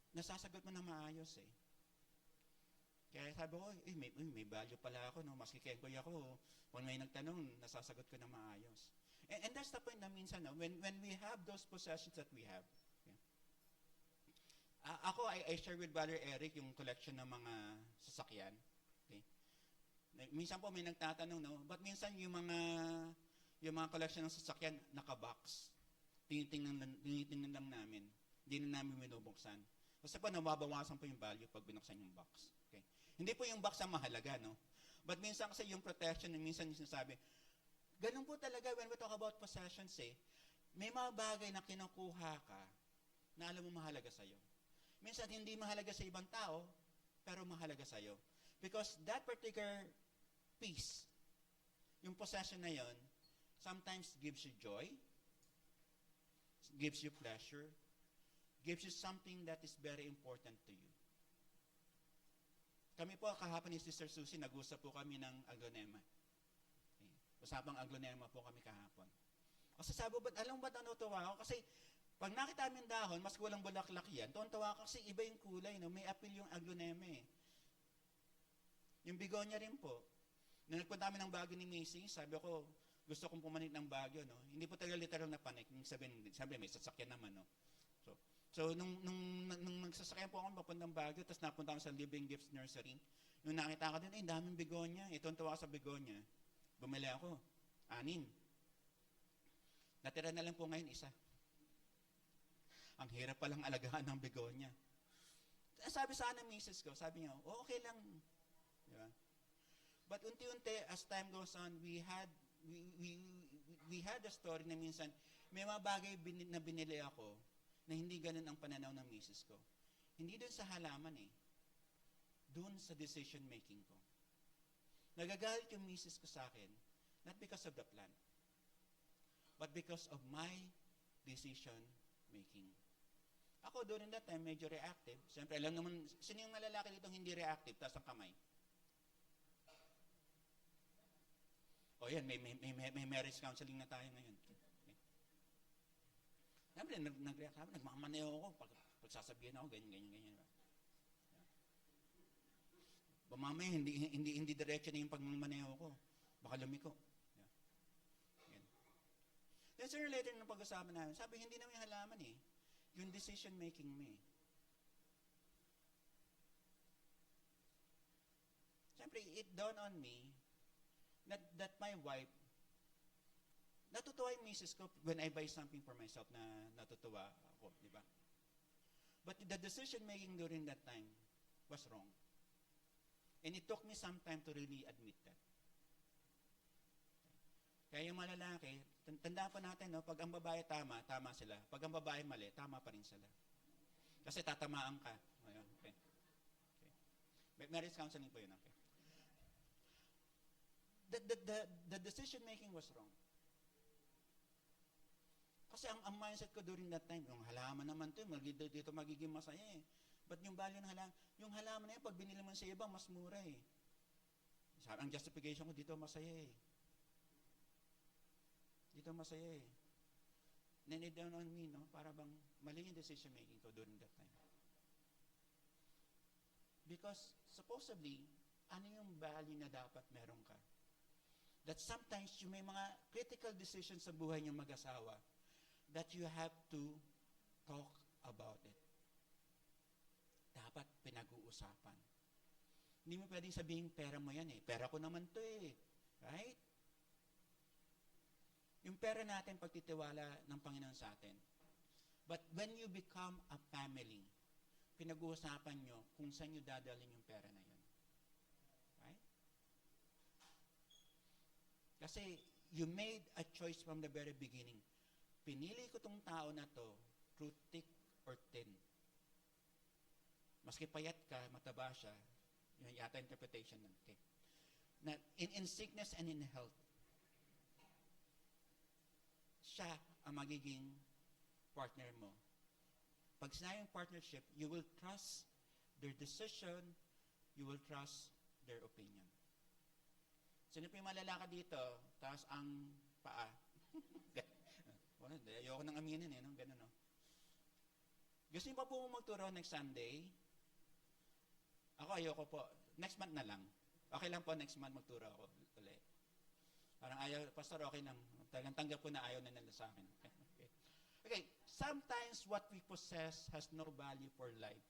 S1: nasasagot mo na maayos eh. Kaya sabi ko, may value pala ako, no? Maski kenkoy ako, kung may nagtanong, nasasagot ko na maayos. And that's the point na minsan, no? When we have those possessions that we have. Okay? Ako, I share with Brother Eric yung collection ng mga sasakyan. Okay? Minsan po may nagtatanong, no? But minsan yung mga collection ng sasakyan, nakabox. Tinitingnan lang namin. Hindi na namin binubuksan. Kasi po, nababawasan po yung value pag binuksan yung box. Okay? Hindi po yung box ang mahalaga, no? But minsan kasi yung protection, minsan yung sinasabi, ganun po talaga when we talk about possessions eh. May mga bagay na kinukuha ka na alam mo mahalaga sa'yo. Minsan hindi mahalaga sa ibang tao, pero mahalaga sa'yo. Because that particular piece, yung possession na yon, sometimes gives you joy, gives you pleasure, gives you something that is very important to you. Kami po kahapon ni Sister Susie, nag-usap po kami ng aglonema. Usapang aglonema po kami kahapon. Kasi sabi, alam mo ba natutuwa ako? Kasi pag nakita namin dahon, mas walang bulaklak yan, tuwan-tuwa ako kasi iba yung kulay, no? May appeal yung aglonema eh. Yung begonia rin po. Nung nagpunta kami ng Baguio ni Macy, sabi ko, gusto kong pumanik ng Baguio, no? Hindi po talaga literal na panik. Sabi, may sasakyan naman, no? So nung nagsasakyan po ako papuntang Baguio, tapos napunta ako sa Living Gifts Nursery, nung nakita ko din, daming begonia. Tuwan-tuwa ako sa begonia. Bumili ako. 6. Natira na lang po ngayon 1. Ang hirap palang alagaan ng begonia. Sabi sa akin ng misis ko, sabi niya, okay lang. Diba? But unti-unti, as time goes on, we had a story na minsan, may mga bagay na binili ako na hindi ganun ang pananaw ng misis ko. Hindi dun sa halaman eh. Dun sa decision making ko. Nagagalit yung misis ko sa akin, not because of the plant, but because of my decision making. Ako during that time, medyo reactive. Siyempre, alam naman, sino yung lalaki dito hindi reactive, taas ang kamay? O yan, may marriage counseling na tayo ngayon. Okay. Siyempre, nag-react ako, nagmamaneho ako, pag sasabihin ako, ganyan. Mamaya, hindi diretso na yung pagmamaneho ko. Baka lumiko. Yeah. Then sir, later nung pag-usapan namin, sabi, hindi naman yung halaman eh. Yung decision making mo eh. Siyempre, it dawned on me that my wife, natutuwa yung misis ko when I buy something for myself na natutuwa ako, di ba? But the decision making during that time was wrong. And it took me some time to really admit that. Kaya yung mga lalaki, tandaan po natin, no, pag ang babae tama, tama sila. Pag ang babae mali, tama pa rin sila. Kasi tatamaan ka. Okay. Marriage counseling po yun, okay. The decision making was wrong. Kasi ang mindset ko during that time, yung halaman naman to, dito magiging masaya eh. But yung value ng halaman, yung halaman na yan, pag binili mo sa iba, mas mura eh. Ang justification ko, dito masaya eh. Dito masaya eh. Then it dawned on me, no? Para bang mali yung decision making ko during that time. Because supposedly, ano yung value na dapat meron ka? That sometimes yung may mga critical decisions sa buhay niyong mag-asawa that you have to talk about it. Dapat pinag-uusapan. Hindi mo pwedeng sabihin, pera mo yan eh. Pera ko naman to eh. Right? Yung pera natin, pagtitiwala ng Panginoon sa atin. But when you become a family, pinag-uusapan nyo kung saan nyo dadalhin yung pera na yun. Right? Kasi you made a choice from the very beginning. Pinili ko tong tao na to through thick or thin. Maski payat ka, mataba siya, yun yata interpretation ng thick. Na in sickness and in health, siya ang magiging partner mo. Pag sinayang partnership, you will trust their decision, you will trust their opinion. Sino pa yung malalaka dito, taas ang paa? Ayoko nang aminin eh, no? Ganun, no? Gusto niyo pa po magturo next Sunday? Ako ayoko po. Next month na lang. Okay lang po, next month magturo ako ulit. Parang ayaw, Pastor, okay lang. Talagang tanggap ko na ayaw na nila sa akin. Okay, sometimes what we possess has no value for life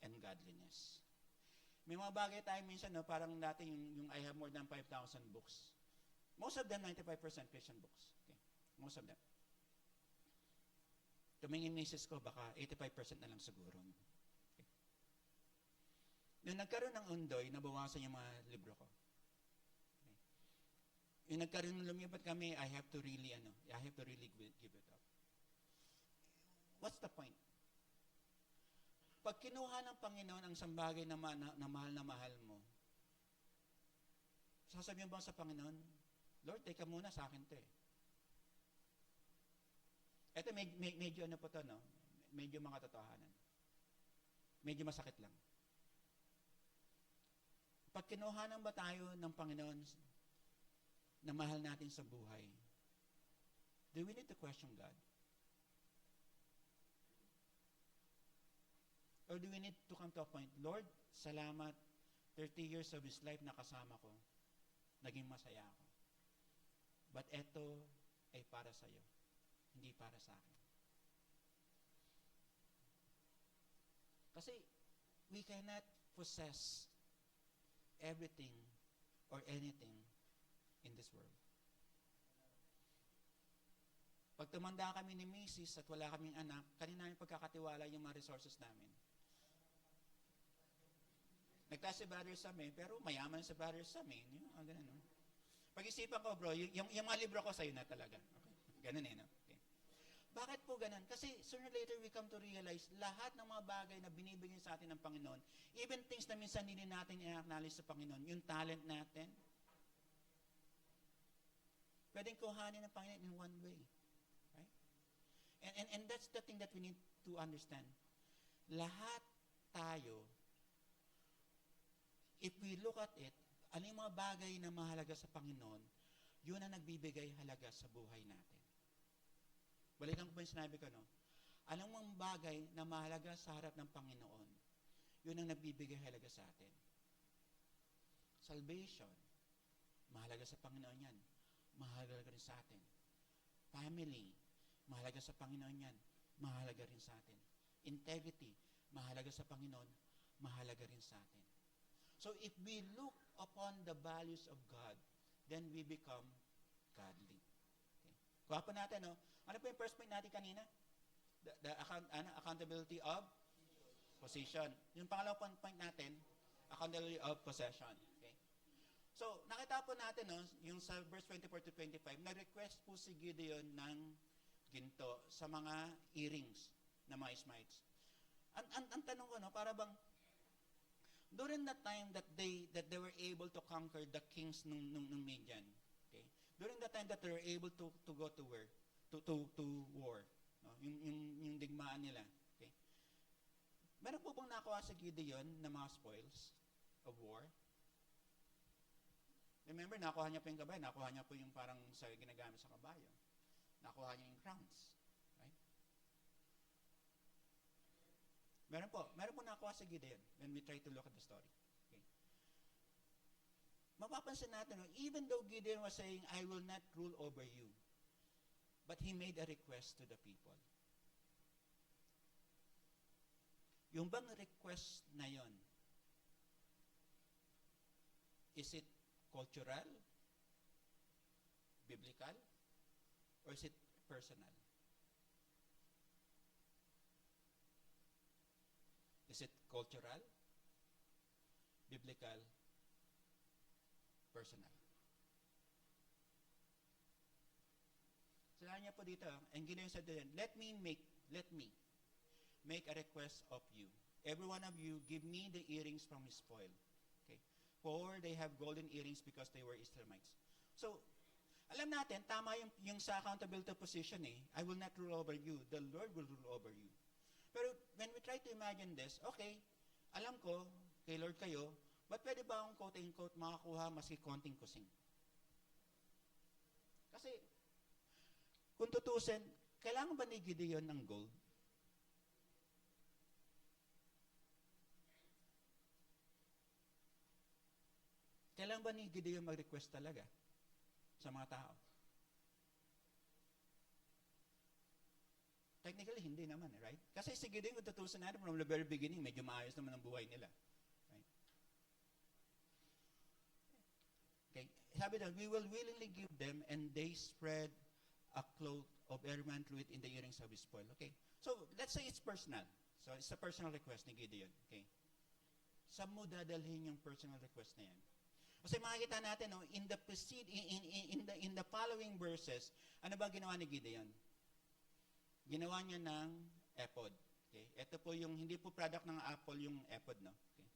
S1: and godliness. May mga bagay tayo minsan, no, parang dati yung I have more than 5,000 books. Most of them, 95% Christian books. Okay, most of them. Tumingin misis ko, baka 85% na lang siguro. Okay. Nung nagkaroon ng undoy, nabawasan yung mga libro ko. Okay. Yung nagkaroon ng lumipat kami, I have to really give it up. What's the point? Pag kinuha ng Panginoon ang isang bagay na mahal mo, sasabihin mo ba sa Panginoon, Lord, teka muna sa akin to eh. Ito, medyo ano po to, no? Medyo mga totohanan. Medyo masakit lang. Pag kinuhanan ba tayo ng Panginoon na mahal natin sa buhay, do we need to question God? Or do we need to come to a point, Lord, salamat, 30 years of His life na kasama ko, naging masaya ako. But eto ay para sa'yo, hindi para sa akin. Kasi we cannot possess everything or anything in this world. Pag tumanda kami ni Mrs. at wala kaming anak, kanina namin pagkakatiwala yung mga resources namin. Nagtaas si brother sa amin, pero mayaman si brother sa amin. Ganun, no? Pag-isipan ko, bro, yung mga libro ko sa'yo na talaga. Okay. Ganun eh, no? Okay. Bakit po ganun? Kasi sooner or later we come to realize lahat ng mga bagay na binibigyan sa atin ng Panginoon, even things na minsan hindi natin i-acknowledge sa Panginoon, yung talent natin, pwedeng kuhanin ng Panginoon in one way. Right? And that's the thing that we need to understand. Lahat tayo, if we look at it, ano yung mga bagay na mahalaga sa Panginoon, yun ang nagbibigay halaga sa buhay natin. Balikan ko pa yung sinabi ko, no? Anong mga bagay na mahalaga sa harap ng Panginoon, yun ang nagbibigay halaga sa atin. Salvation, mahalaga sa Panginoon yan. Mahalaga rin sa atin. Family, mahalaga sa Panginoon yan. Mahalaga rin sa atin. Integrity, mahalaga sa Panginoon. Mahalaga rin sa atin. So if we look upon the values of God, then we become godly. Okay. Kuha pa natin, no? Ano po yung first point natin kanina? The accountability of possession. Yung pangalawang point natin, accountability of possession. Okay. So, nakita po natin, no, yung sa verse 24 to 25, nag-request po si Gideon ng ginto sa mga earrings na mga Ishmaelites. Ang tanong ko, no, para bang during that time that they were able to conquer the kings nung Midian, okay? During that time that they were able to go to war, no? Yung digmaan nila, okay? Meron po bang nakuha sa Gideon na mga spoils of war? Remember, nakuha niya po yung kabayo, nakuha niya po yung parang sa ginagamit sa kabayo. Nakuha niya yung crowns. Meron po nakuha sa Gideon when we try to look at the story. Okay. Mapapansin natin, no, even though Gideon was saying, I will not rule over you, but he made a request to the people. Yung bang request na yon, Is it cultural, biblical, or is it personal? Is it cultural, biblical, personal? Sinabi niya po dito, and Gideon said to them, let me make a request of you. Every one of you, give me the earrings from his spoil. Okay? For they have golden earrings because they were Israelites. So, alam natin, tama yung sa accountability position eh. I will not rule over you. The Lord will rule over you. Pero when we try to imagine this, okay, alam ko, kay Lord kayo, but pwede ba akong quote-unquote makakuha maski konting kusing? Kasi, kung tutusin, kailangan ba ni Gideon ng gold? Kailangan ba ni Gideon mag-request talaga sa mga tao? Technically, hindi naman, right? Kasi si Gideon, kung tutusin natin from the very beginning, medyo maayos naman ang buhay nila. Right? Okay. Sabi doon, we will willingly give them, and they spread a cloth of ermine fluid in the earrings of his spoil. Okay. So, let's say it's personal. So, it's a personal request ni Gideon. Okay. Saan mo dadalhin yung personal request na yan? Kasi makikita natin, no, in the following verses, ano ba ginawa ni Gideon? Ginawa niya ng ephod. Okay. Ito po yung, hindi po product ng Apple yung ephod, no? Okay.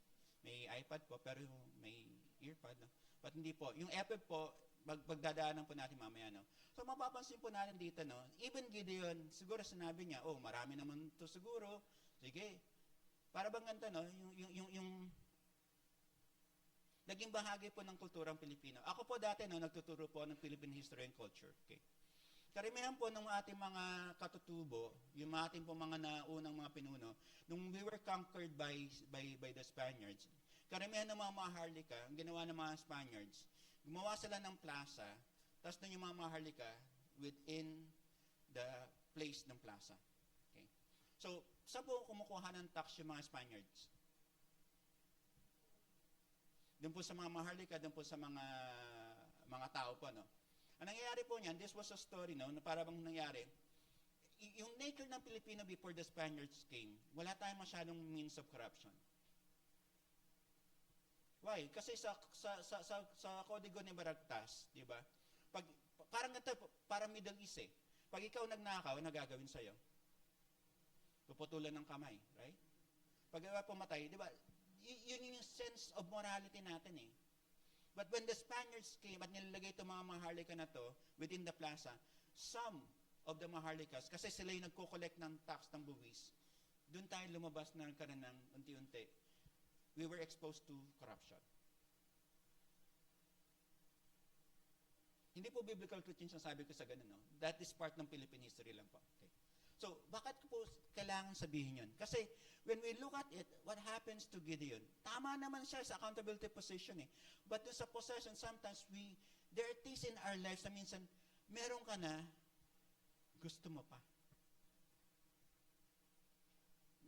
S1: May iPad po, pero may earpod, no? But hindi po. Yung ephod po, magdadaanan po natin mamaya, no? So, mapapansin po natin dito, no? Even Gideon, siguro sinabi niya, oh, marami naman to siguro. Sige. Para bang ganito, no? Yung naging bahagi po ng kulturang Pilipino. Ako po dati, no, nagtuturo po ng Philippine history and culture. Okay. Karamihan po ng ating mga katutubo, yung ating po mga naunang mga pinuno, nung we were conquered by the Spaniards, karamihan ng mga Maharlika, ang ginawa ng mga Spaniards, gumawa sila ng plaza, tapos na yung mga Maharlika within the place ng plaza. Okay. So, saan po kumukuha ng tax yung mga Spaniards? Doon po sa mga Maharlika, doon po sa mga tao po, no? Ang nangyayari po niyan, this was a story, no, na para bang nangyari, yung nature ng Pilipino before the Spaniards came, wala tayong masyadong means of corruption. Why? Kasi sa Código ni Baragtas, di ba? Parang Middle East eh. Pag ikaw nagnakaw, nagagawin sa'yo? Puputulan ng kamay, right? Pag ikaw pumatay, di ba? Yun yung sense of morality natin eh. But when the Spaniards came at nilalagay itong mga Maharlika na to within the plaza, some of the Maharlikas, kasi sila yung nagko-collect ng tax ng buwis, doon tayo lumabas na ng unti-unti. We were exposed to corruption. Hindi po biblical truth yung sabi ko sa ganun, no? That is part ng Philippine history lang po. Okay. So, bakit ko po kailangan sabihin yun? Kasi, when we look at it, what happens to Gideon? Tama naman siya sa accountability position eh. But sa possession, sometimes there are things in our lives na minsan, meron ka na, gusto mo pa.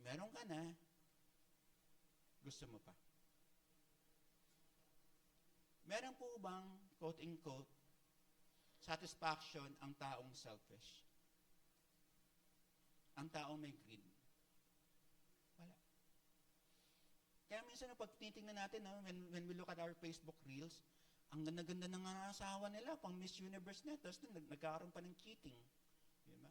S1: Meron ka na, gusto mo pa. Meron po bang, quote-unquote, satisfaction ang taong selfish? Ang taong may greed? Wala. Kaya minsan, pag tinitingnan natin, no, when we look at our Facebook reels, ang ganda-ganda ng asawa nila, pang Miss Universe na, tapos nagkakaroon pa ng cheating. Diba?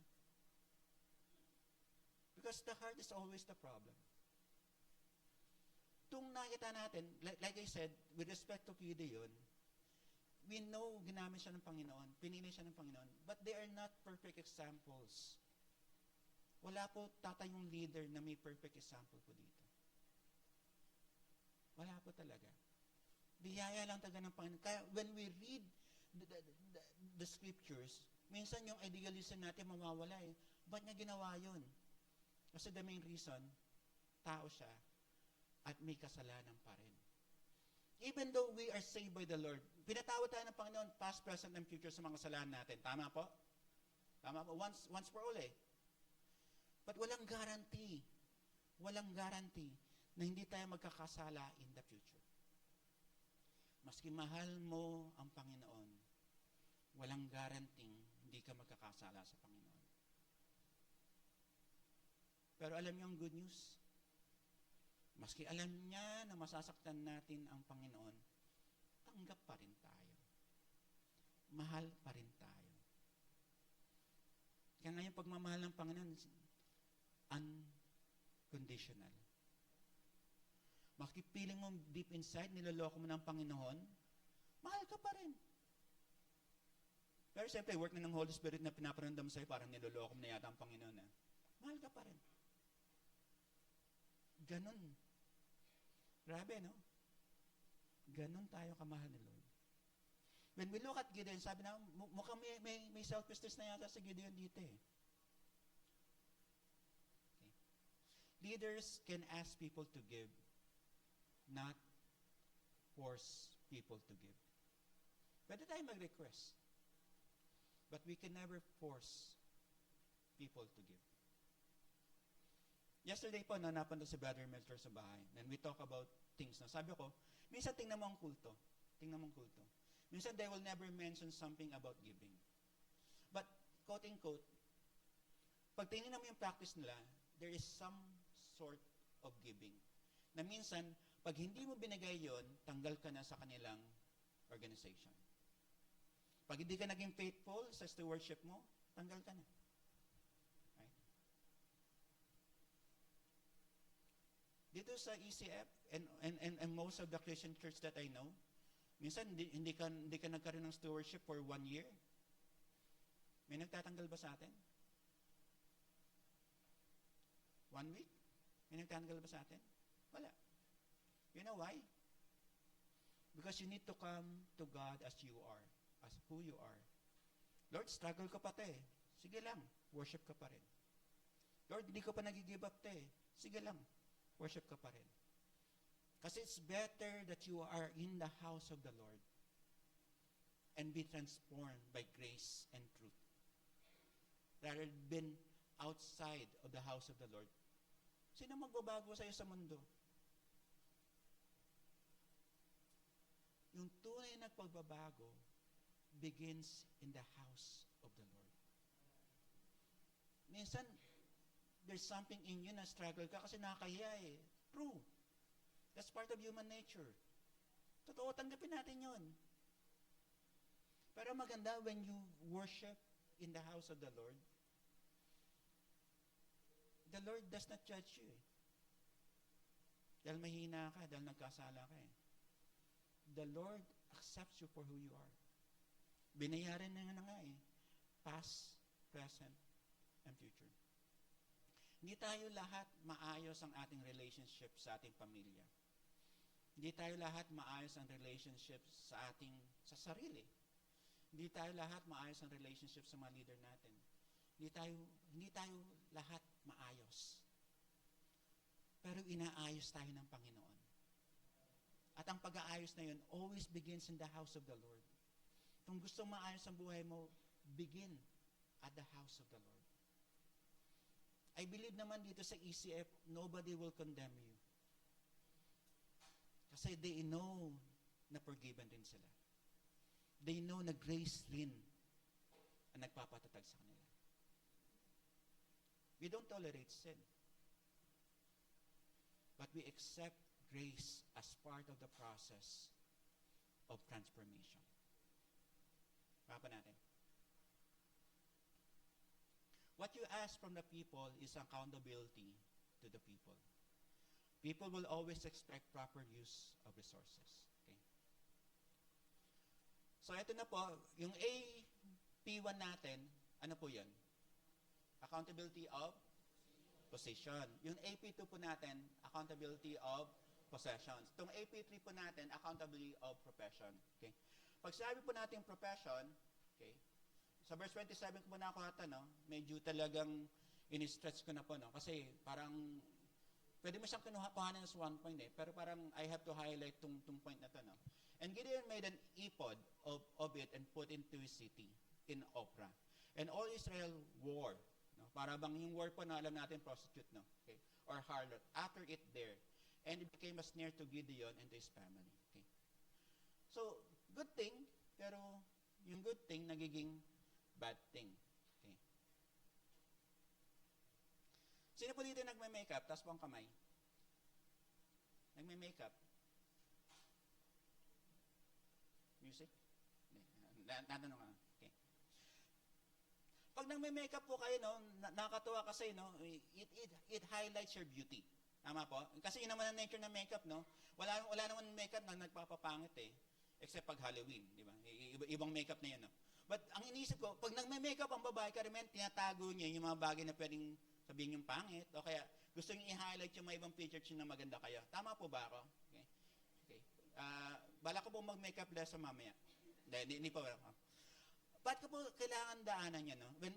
S1: Because the heart is always the problem. Tung nakita natin, like I said, with respect to Gideon, we know ginamit siya ng Panginoon, pinili siya ng Panginoon, but they are not perfect examples. Wala po tatayong leader na may perfect example po dito. Wala po talaga. Biyaya lang talaga ng Panginoon. Kaya when we read the scriptures, minsan yung idealism natin mawawala eh. Ba't niya ginawa yun? Kasi the main reason, tao siya at may kasalanan pa rin. Even though we are saved by the Lord, pinatawad tayo ng Panginoon, past, present, and future sa mga kasalanan natin. Tama po? Tama po? Once for all eh. But walang guarantee na hindi tayo magkakasala in the future. Maski mahal mo ang Panginoon, walang guaranteeing hindi ka magkakasala sa Panginoon. Pero alam niyo ang good news? Maski alam niya na masasaktan natin ang Panginoon, tanggap pa rin tayo. Mahal pa rin tayo. Kaya ngayon pagmamahal ng Panginoon, unconditional. Maski feeling mo deep inside, niloloko mo ng Panginoon, mahal ka pa rin. Pero siyempre, work na ng Holy Spirit na pinaparamdam sa'yo, parang niloloko mo na yata ang Panginoon. Mahal ka pa rin. Ganon. Grabe, no? Ganon tayo kamahal ni Lord. When we look at Gideon, sabi na, mukhang may selfishness na yata si Gideon dito eh. Okay. Leaders can ask people to give, not force people to give. Pwede tayo mag-request. But we can never force people to give. Yesterday po, napunta si Brother Melchor sa bahay. And we talk about things. No? Sabi ko, minsan tingnan mo ang kulto. Tingnan mo ang kulto. Minsan they will never mention something about giving. But, quote-unquote, pag tingnan mo yung practice nila, there is some sort of giving. Na minsan, pag hindi mo binigay yon, tanggal ka na sa kanilang organization. Pag hindi ka naging faithful sa stewardship mo, tanggal ka na. Right? Dito sa ECF and most of the Christian church that I know, minsan hindi ka nagkaroon ng stewardship for 1 year. May nagtatanggal ba sa atin? 1 week? May nagtatanggal ba sa atin? Wala. You know why? Because you need to come to God as you are, as who you are. Lord, struggle ka pa te. Sige lang, worship ka pa rin. Lord, hindi ko pa nag-give up te. Sige lang, worship ka pa rin. Kasi it's better that you are in the house of the Lord and be transformed by grace and truth. Rather than outside of the house of the Lord. Sino magbabago sa'yo sa mundo? Yung tunay na pagbabago begins in the house of the Lord. Minsan, there's something in you na struggle ka kasi nakakahiya eh. True. That's part of human nature. Totoo, tanggapin natin yun. Pero maganda when you worship in the house of the Lord does not judge you eh. Dahil mahina ka, dahil nagkasala ka eh. The Lord accepts you for who you are. Binayaran na nga eh. Past, present, and future. Hindi tayo lahat maayos ang ating relationship sa ating pamilya. Hindi tayo lahat maayos ang relationship sa sarili. Hindi tayo lahat maayos ang relationship sa mga leader natin. Hindi tayo lahat maayos. Pero inaayos tayo ng Panginoon. At ang pag-aayos na yun always begins in the house of the Lord. Kung gusto maayos ang buhay mo, begin at the house of the Lord. I believe naman dito sa ECF, nobody will condemn you. Kasi they know na forgiven din sila. They know na grace rin ang nagpapatatag sa kanila. We don't tolerate sin. But we accept grace as part of the process of transformation. Papa natin. What you ask from the people is accountability to the people. People will always expect proper use of resources. Okay? So ito na po, yung AP1 natin, ano po yan? Accountability of position. Yung AP2 po natin, accountability of possessions. Itong AP3 po natin, accountability of profession. Okay? Pag sabi po natin profession, okay, sa verse 27 ko po na ako medyo talagang in-stretch ko na po, no? Kasi parang, pwede mo siyang kuhanan as one point eh, pero parang I have to highlight tong point na to, no? And Gideon made an ephod of it and put into his city in Ophrah. And all Israel wore, no? Para bang yung word po na alam natin, prostitute, no? Okay? Or harlot, after it there. And it became a snare to Gideon and to his family. Okay? So, yung good thing nagiging bad thing. Okay. Sino po dito nagme-makeup? Taas po ang kamay. Nagme-makeup. Music? Natanong ka. Okay. Pag nagme-makeup po kayo, no, nakakatuwa kasi, no, it highlights your beauty. Tama po? Kasi yun naman ang nature ng makeup, no? Wala naman makeup na nagpapapangit eh. Except pag Halloween, di ba? Ibang makeup na yan, no? But ang iniisip ko, pag nagme-makeup ang babae, karamihan tinatago niya yung mga bagay na pwedeng sabihin yung pangit, o kaya gusto niyo i-highlight yung mga ibang features na maganda kayo. Tama po ba ako? Okay. Okay. Bala ko po mag-makeup lesson mamaya. Hindi pa wala. Ba't ko po kailangan daanan niya, no? When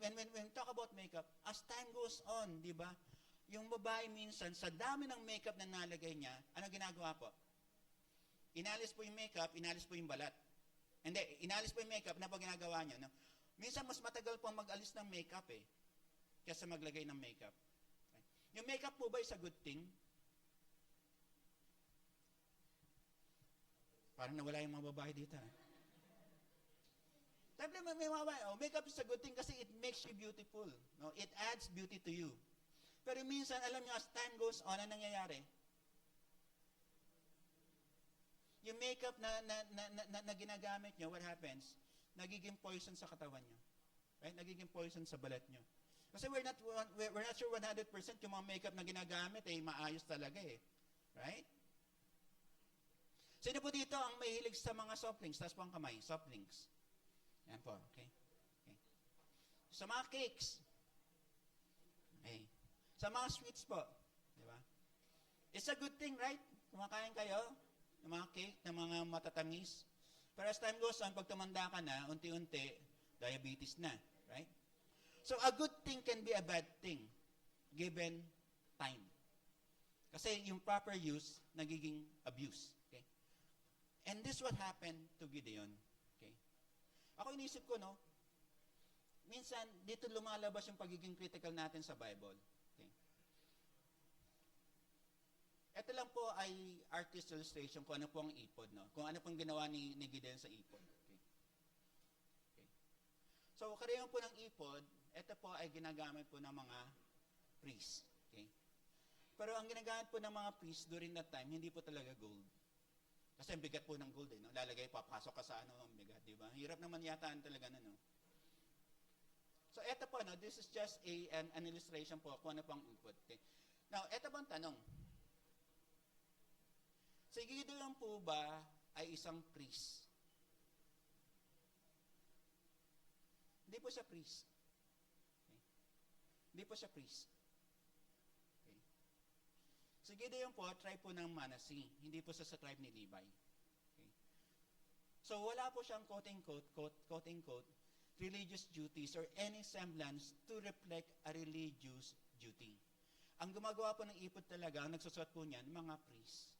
S1: talk about makeup, as time goes on, di ba? Yung babae minsan, sa dami ng makeup na nalagay niya, ano ginagawa po? Inalis po yung makeup, inalis po yung balat. Hindi, inalis po yung makeup na pag ginagawa niya. No? Minsan, mas matagal po mag-alis ng makeup eh, kaysa maglagay ng makeup. Okay. Yung makeup po ba is a good thing? Parang nawala yung mga babae dito. Sabi may mga babae, makeup is a good thing kasi it makes you beautiful. No? It adds beauty to you. Pero minsan, alam niyo, as time goes on, ano nangyayari? Yung makeup na ginagamit niyo, what happens? Nagiging poison sa katawan niyo. Right? Nagiging poison sa balat niyo. Kasi we're not sure 100% yung mga makeup na ginagamit eh maayos talaga eh. Right? Sino po dito ang mahilig sa mga soft drinks? Taas po ang kamay, soft drinks. Yan po, okay? Okay. Sa mga cakes. Okay. Sa mga sweets po, di ba? It's a good thing, right? Kumakain kayo ng mga cake, ng mga matatamis. Pero as time goes on, pag tumanda ka na, unti-unti, diabetes na, right? So a good thing can be a bad thing given time. Kasi yung proper use, nagiging abuse. Okay? And this what happened to Gideon. Okay? Ako inisip ko, no? Minsan, dito lumalabas yung pagiging critical natin sa Bible. Ito lang po ay artist illustration kung ano po ang ipod, no? Kung ano pong ginawa ni Gideon sa ipod. Okay. Okay. So, karamihan po ng ipod, ito po ay ginagamit po ng mga priests. Okay. Pero ang ginagamit po ng mga priests during that time, hindi po talaga gold. Kasi ang bigat po ng gold, eh, no? Lalagay, papasok ka sa ano, ang bigat, di ba? Hirap naman yataan talaga na, no? So, ito po, no? This is just an illustration po kung ano po ang ipod. Okay. Now, ito po ang tanong. Si Gideon po ba ay isang priest? Hindi po siya priest. Okay. Hindi po siya priest. Okay. Si Gideon po, tribe po ng Manasseh. Hindi po siya sa tribe ni Levi. Okay. So wala po siyang quote-unquote, religious duties or any semblance to reflect a religious duty. Ang gumagawa po ng ipod talaga, ang nagsusot po niyan, mga priest.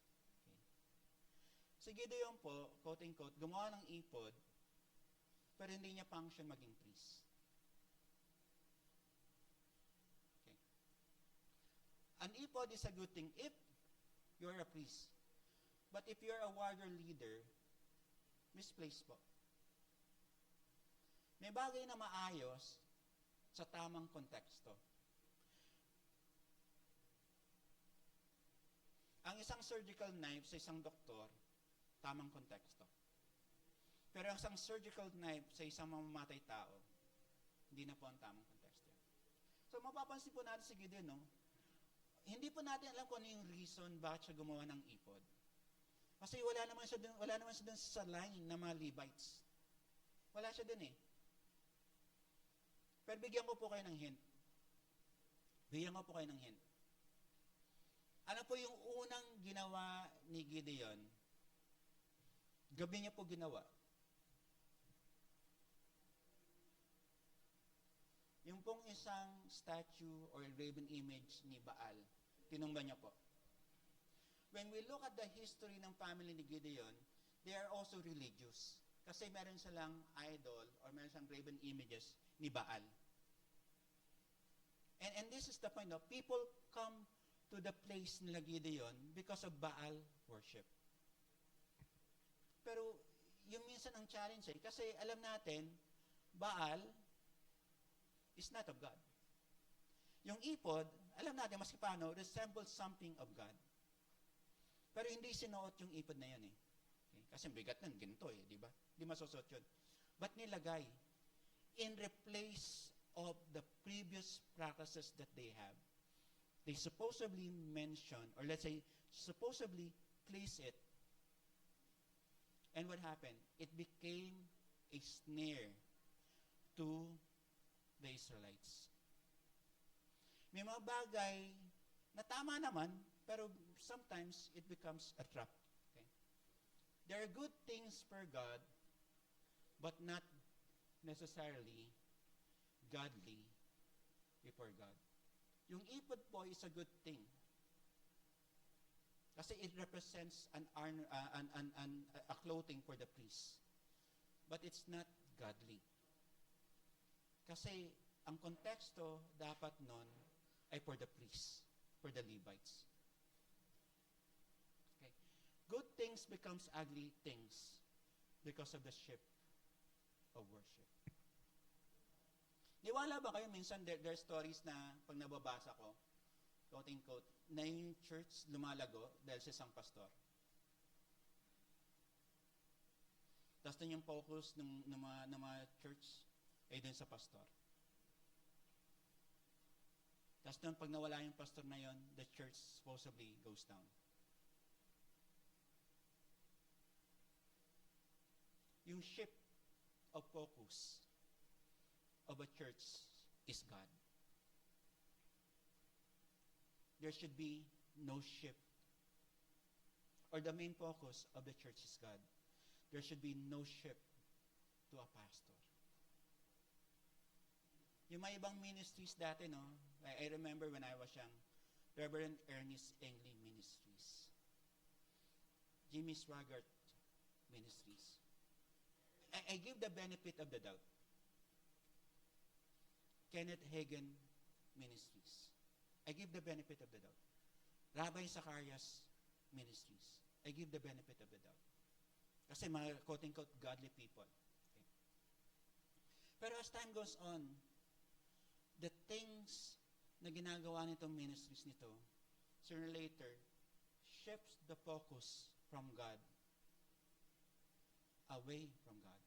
S1: Si Gideon po, quote-unquote, gumawa ng ipod, pero hindi niya function maging priest. Okay. An ipod is a good thing if you're a priest. But if you're a warrior leader, misplaced po. May bagay na maayos sa tamang konteksto. Ang isang surgical knife sa isang doktor, tamang konteksto. Pero ang isang surgical knife sa isang mamamatay tao, hindi na po ang tamang konteksto. So mapapansin po natin si Gideon, no? Hindi po natin alam kung ano yung reason bakit siya gumawa ng ipod. Kasi wala naman siya dun sa line ng mga Levites. Wala siya dun eh. Pero bigyan ko po kayo ng hint. Ano po yung unang ginawa ni Gideon? Gabi niya po ginawa. Yung pong isang statue or graven image ni Baal, tinumba niya po. When we look at the history ng family ni Gideon, they are also religious. Kasi meron silang idol or meron silang graven images ni Baal. And this is the point, no? People come to the place nila Gideon because of Baal worship. Pero yung minsan ang challenge kasi alam natin, Baal is not of God. Yung ipod, alam natin, maski paano, resembles something of God. Pero hindi sinuot yung ipod na yan Okay? Kasi bigat nun, ginto di ba? Hindi masusuot yun. But nilagay, in replace of the previous practices that they have, they supposedly mention, or let's say, supposedly place it. And what happened? It became a snare to the Israelites. May mga bagay na tama naman, pero sometimes it becomes a trap. Okay? There are good things for God, but not necessarily godly before God. Yung ipod po is a good thing. Kasi it represents a clothing for the priest. But it's not godly. Kasi ang konteksto dapat nun ay for the priests, for the Levites. Okay. Good things becomes ugly things because of the shift of worship. Niwala ba kayo minsan there are stories na pag nababasa ko, quote-unquote, na yung church lumalago dahil sa isang pastor. Tapos yung focus ng mga church ay dun sa pastor. Tapos pag nawala yung pastor na yon, the church supposedly goes down. Yung shift of focus of a church is God. There should be no shift. Or the main focus of the church is God. There should be no shift to a pastor. Yung may ibang ministries dati, no? I remember when I was young, Reverend Ernest Engley Ministries. Jimmy Swaggart Ministries. I give the benefit of the doubt. Kenneth Hagin Ministries. I give the benefit of the doubt. Rabbi Zacharias Ministries. I give the benefit of the doubt. Kasi mga quote-unquote godly people. Okay. Pero as time goes on, the things na ginagawa nitong ministries nito, sooner or later, shifts the focus from God away from God.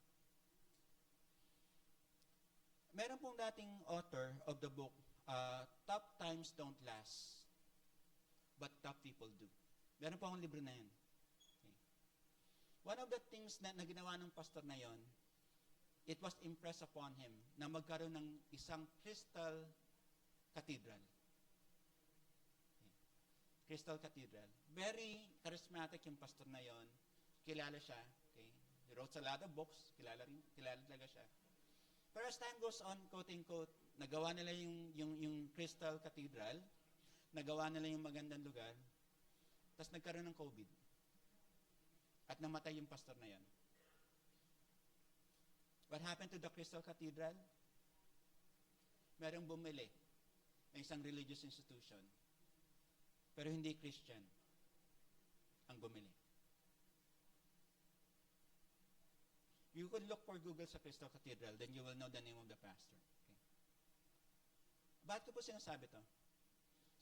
S1: Meron pong dating author of the book, Tough Times Don't Last, but Tough People Do. Meron po akong libro na yan. Okay. One of the things na ginawa ng pastor na yon, it was impressed upon him na magkaroon ng isang crystal cathedral. Okay. Crystal Cathedral. Very charismatic yung pastor na yon. Kilala siya. Okay. He wrote a lot of books. Kilala talaga siya. Pero as time goes on, quote-unquote, nagawa nila yung Crystal Cathedral, nagawa nila yung magandang lugar, tapos nagkaroon ng COVID. At namatay yung pastor na yan. What happened to the Crystal Cathedral? Merong bumili ng isang religious institution, pero hindi Christian ang bumili. You could look for Google sa Crystal Cathedral, then you will know the name of the pastor. Okay. Bakit ko po sinasabi to?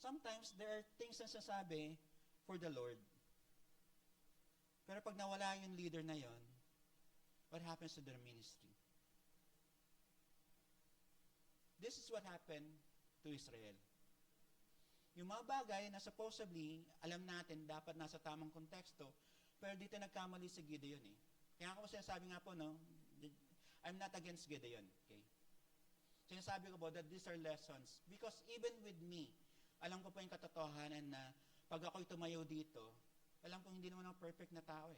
S1: Sometimes, there are things na sinasabi for the Lord. Pero pag nawala yung leader na yon, what happens to their ministry? This is what happened to Israel. Yung mga bagay na supposedly, alam natin, dapat nasa tamang konteksto, pero dito nagkamali si Gideon Kaya ako sinasabi nga po, no, I'm not against Gideon. Okay? Sinasabi ko po that these are lessons. Because even with me, alam ko po yung katotohanan na pag ako'y tumayo dito, alam ko hindi naman ako perfect na tao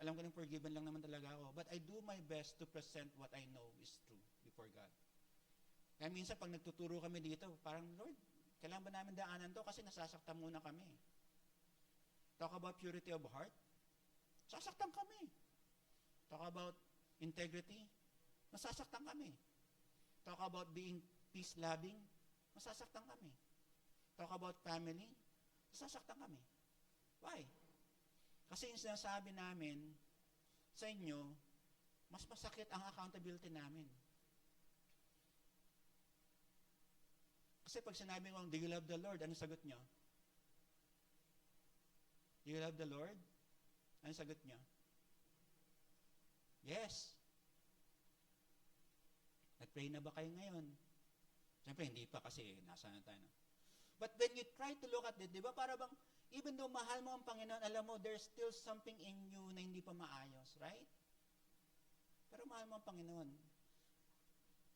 S1: Alam ko nang forgiven lang naman talaga ako. But I do my best to present what I know is true before God. Kaya minsan pag nagtuturo kami dito, parang, Lord, kailangan ba namin daanan to? Kasi nasasaktan muna kami. Talk about purity of heart. Sasaktan kami. Talk about integrity. Nasasaktan kami. Talk about being peace-loving. Nasasaktan kami. Talk about family. Nasasaktan kami. Why? Kasi yung sinasabi namin, sa inyo, mas masakit ang accountability namin. Kasi pag sinabi ko, do you love the Lord? Ano sagot nyo? Do you love the Lord? Ano sagot nyo? Yes. Nag-pray na ba kayo ngayon? Siyempre, hindi pa kasi nasa na tayo. No? But when you try to look at it, di ba, para bang, even though mahal mo ang Panginoon, alam mo, there's still something in you na hindi pa maayos, right? Pero mahal mo ang Panginoon.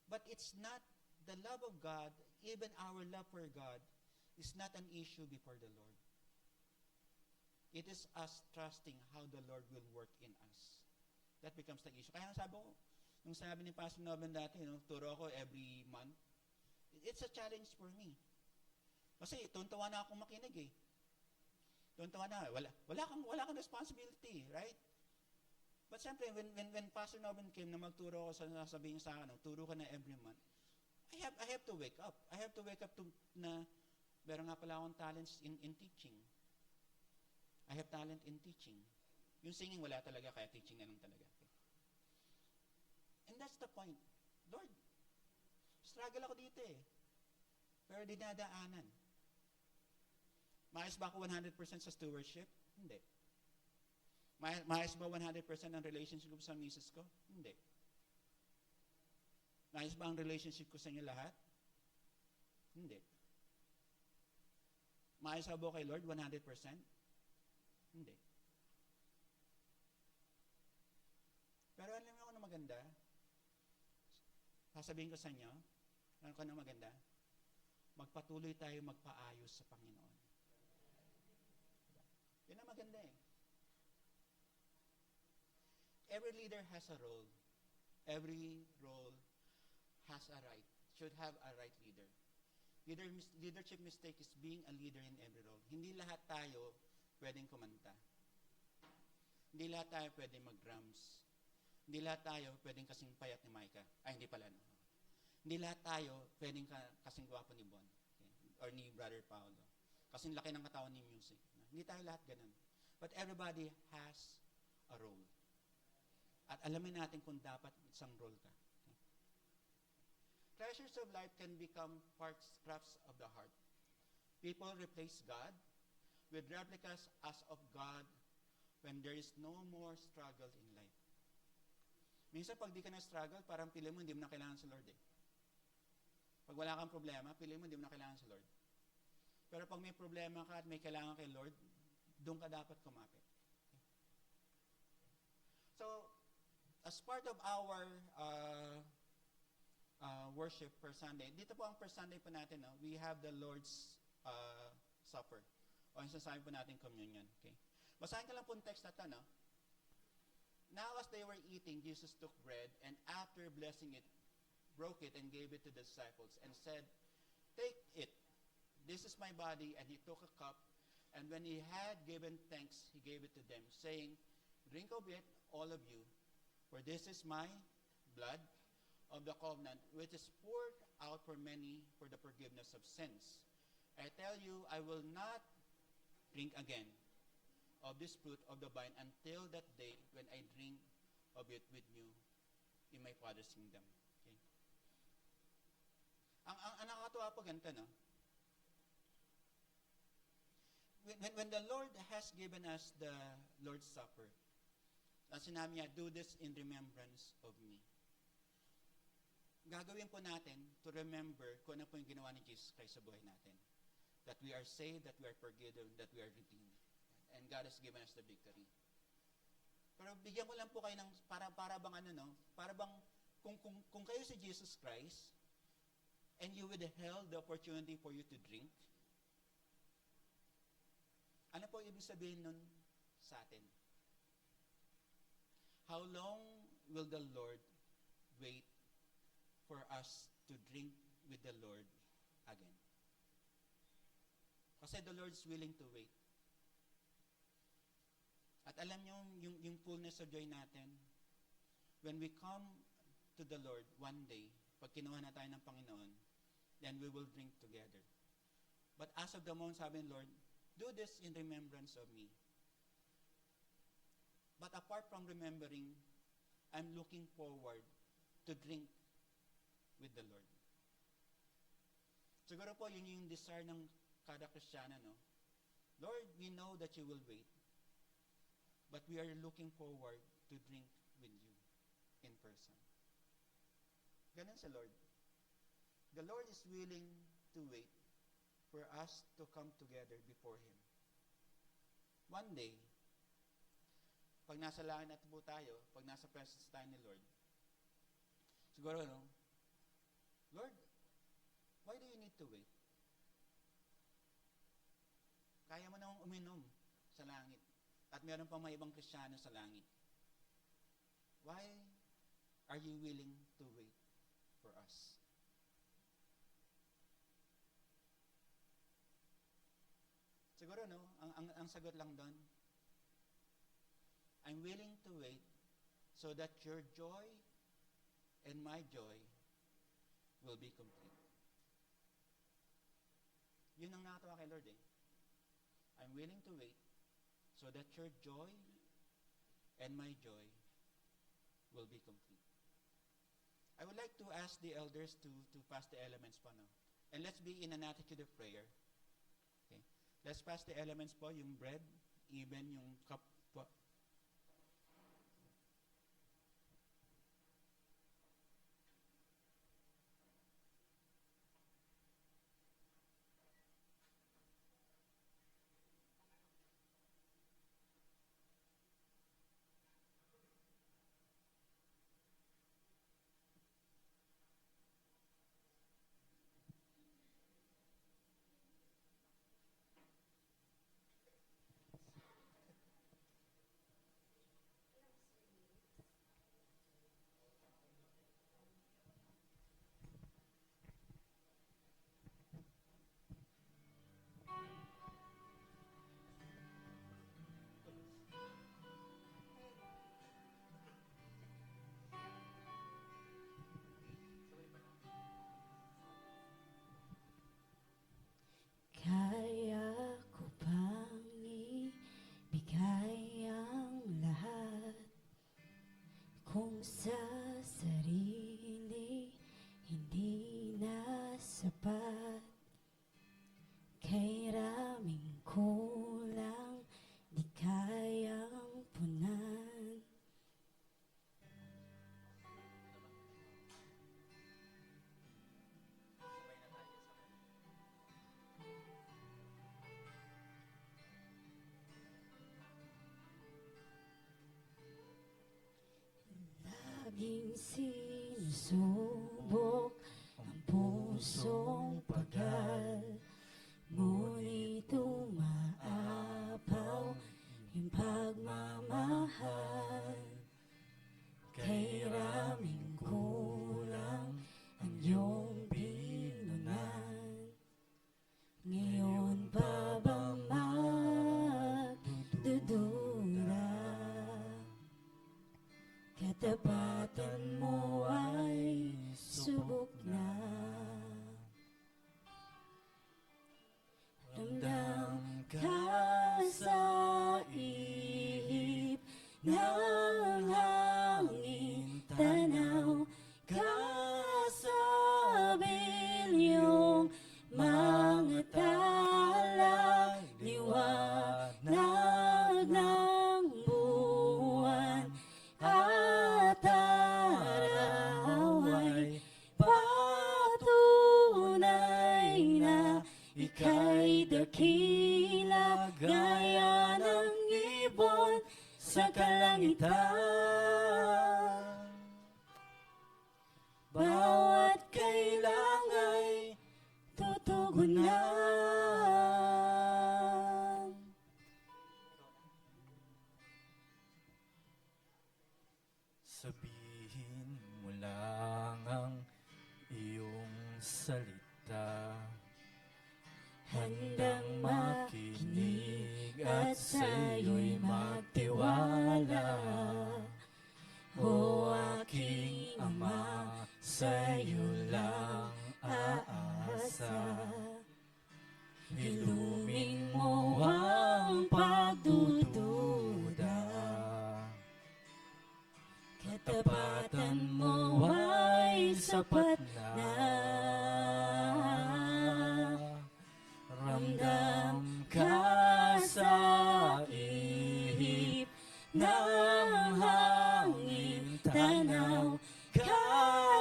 S1: But it's not the love of God, even our love for God, is not an issue before the Lord. It is us trusting how the Lord will work in us. That becomes the issue. Kaya sabi ko, nung sabi ni Pastor Noben dati, turo ako every month, it's a challenge for me. Kasi tuntawa na akong makinig eh. Tuntawa na, wala kang responsibility, right? But siyempre, when Pastor Noben came na magturo ako, sabihin sa akin, turo ka na every month, I have to wake up. I have to wake up to na meron nga pala akong talents in teaching. I have talent in teaching. Yung singing wala talaga, kaya teaching na lang talaga. And that's the point. Lord, struggle ako dito eh. Pero dinadaanan. Maayos ba ako 100% sa stewardship? Hindi. Maayos ba 100% ang relationship ko sa misis ko? Hindi. Maayos ba ang relationship ko sa inyo lahat? Hindi. Maayos ba kay Lord 100%? Hindi. Pero alam mo ano maganda? Sasabihin ko sa inyo, ano ko na maganda? Magpatuloy tayo magpaayos sa Panginoon. Yun ang maganda eh. Every leader has a role. Every role has a right. Should have a right leader. Leadership mistake is being a leader in every role. Hindi lahat tayo pwedeng kumanta. Hindi lahat tayo pwedeng mag-drums. Hindi lahat tayo pwedeng kasing payat ni Micah. Ay, hindi pala. No? Hindi lahat tayo pwedeng kasing gwapo ni Bon. Okay? Or ni Brother Paolo. Kasing laki ng katawan ni music. Hindi tayo lahat ganun. But everybody has a role. At alamin natin kung dapat isang role ka. Okay? Treasures of life can become crafts of the heart. People replace God with replicas as of God when there is no more struggle in life. Minsan pag di ka na-struggle, parang pili mo, hindi mo na kailangan sa Lord eh. Pag wala kang problema, pili mo, hindi mo na kailangan sa Lord. Pero pag may problema ka at may kailangan kay Lord, doon ka dapat kumapit. Okay? So, as part of our worship per Sunday, dito po ang per Sunday po natin, no? We have the Lord's Supper. O yung sasabi po natin communion. Okay? Basahin ka lang po yung text na ito, no? Now as they were eating, Jesus took bread, and after blessing it, broke it and gave it to the disciples, and said, "Take it. This is my body." And he took a cup, and when he had given thanks, he gave it to them, saying, "Drink of it, all of you, for this is my blood of the covenant, which is poured out for many for the forgiveness of sins. I tell you, I will not drink again of this fruit of the vine until that day when I drink of it with you in my Father's kingdom." Okay? Ang nakakatuwa po ganito, no? When the Lord has given us the Lord's Supper, ang sinabi niya, "Do this in remembrance of me." Gagawin po natin to remember kung ano po yung ginawa ni Jesus Christ sa buhay natin. That we are saved, that we are forgiven, that we are redeemed. And God has given us the victory. Pero bigyan ko lang po kayo ng para bang ano, no? Para bang kung kayo si Jesus Christ and you withheld the opportunity for you to drink, ano po ibig sabihin nun sa atin? How long will the Lord wait for us to drink with the Lord again? Kasi the Lord's willing to wait. At alam niyo, yung fullness of joy natin, when we come to the Lord one day, pag kinuha na tayo ng Panginoon, then we will drink together. But as of the moment, sabi ng Lord, "Do this in remembrance of me." But apart from remembering, I'm looking forward to drink with the Lord. Siguro po, yun yung desire ng kada Kristiyana, no? Lord, we know that you will wait. But we are looking forward to drink with you in person. Ganun sa Lord. The Lord is willing to wait for us to come together before Him. One day, pag nasa langit na po tayo, pag nasa presence tayo ni Lord, siguro, no? Lord, why do you need to wait? Kaya mo namang uminom sa langit. At meron pang mga ibang Kristiyano sa langit. Why are you willing to wait for us? Siguro, no? Ang sagot lang doon, I'm willing to wait so that your joy and my joy will be complete. Yun ang nakatawa kay Lord eh. I'm willing to wait so that your joy and my joy will be complete. I would like to ask the elders to pass the elements po, no? And let's be in an attitude of prayer. Okay? Let's pass the elements po, yung bread, even yung cup po.
S2: Kaya ko bang ibigay ang lahat kung sa sarili hindi na sapat? Kay raming kulang di kayang punan. Laging sinusubok ang pusong pagal, ngunit umaapaw yung pagmamahal. Kay raming kulang ang iyong pinunan. Ngayon pa ba magdudura? Katapatan mo ay subok na. Ramdam ka sa ihip ng hangin, tanaw ka sa bilyong mga tala, liwanag ng buwan at araw ay patunay na ika'y dakila gaya ng ibon sa kalangitan. Bawat kailang ay tutugunan.
S3: Sabihin mo lang ang iyong salita,
S2: Handang makinig at sa'yo'y magtiwala. O aking Ama, sa'yo lang aasa. Ilumin mo ang pagdududa. katapatan mo ay sapat na. Ramdam ka sa ihip ng hangin, tanaw ka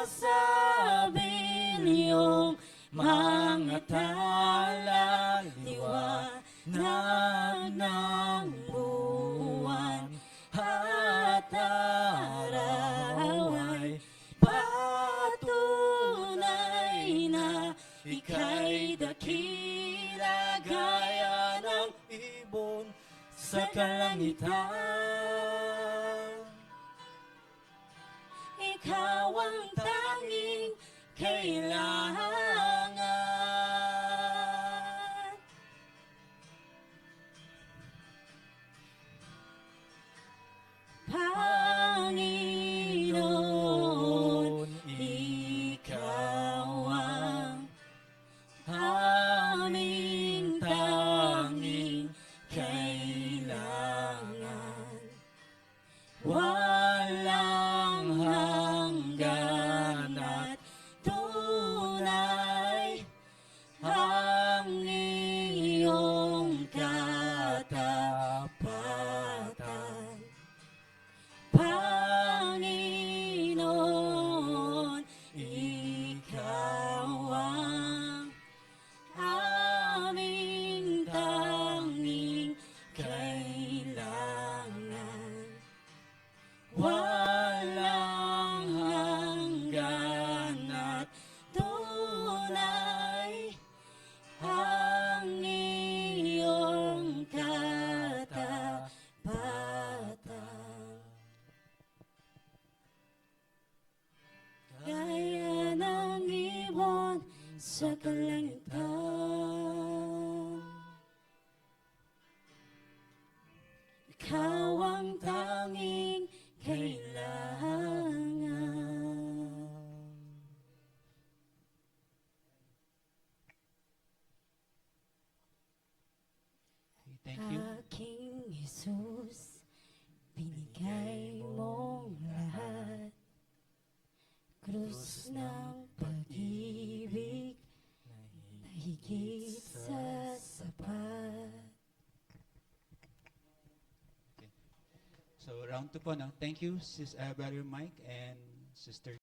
S2: sa bilyong mga tala, liwanag ng buwan at araw ay patunay na ika'y dakila gaya ng ibon sa kalangitan. Ikaw ang tanging kailangan. Panginoon, ikaw ang aming tanging kailangan. Walang hanggan at tunay ang iyong katapatan. Panginoon, ikaw ang aming tanging kailangan. Walang hanggan at tunay ang iyong katapatan. Gaya ng ibon sa kalangitan, ikaw ang tanging kailangan.
S1: Thank you.
S2: Aking Jesus, binigay mong lahat. Krus ng pag-ibig na higit sa sapat.
S1: So round 2 po, no? Thank you, Brother Mike and Sister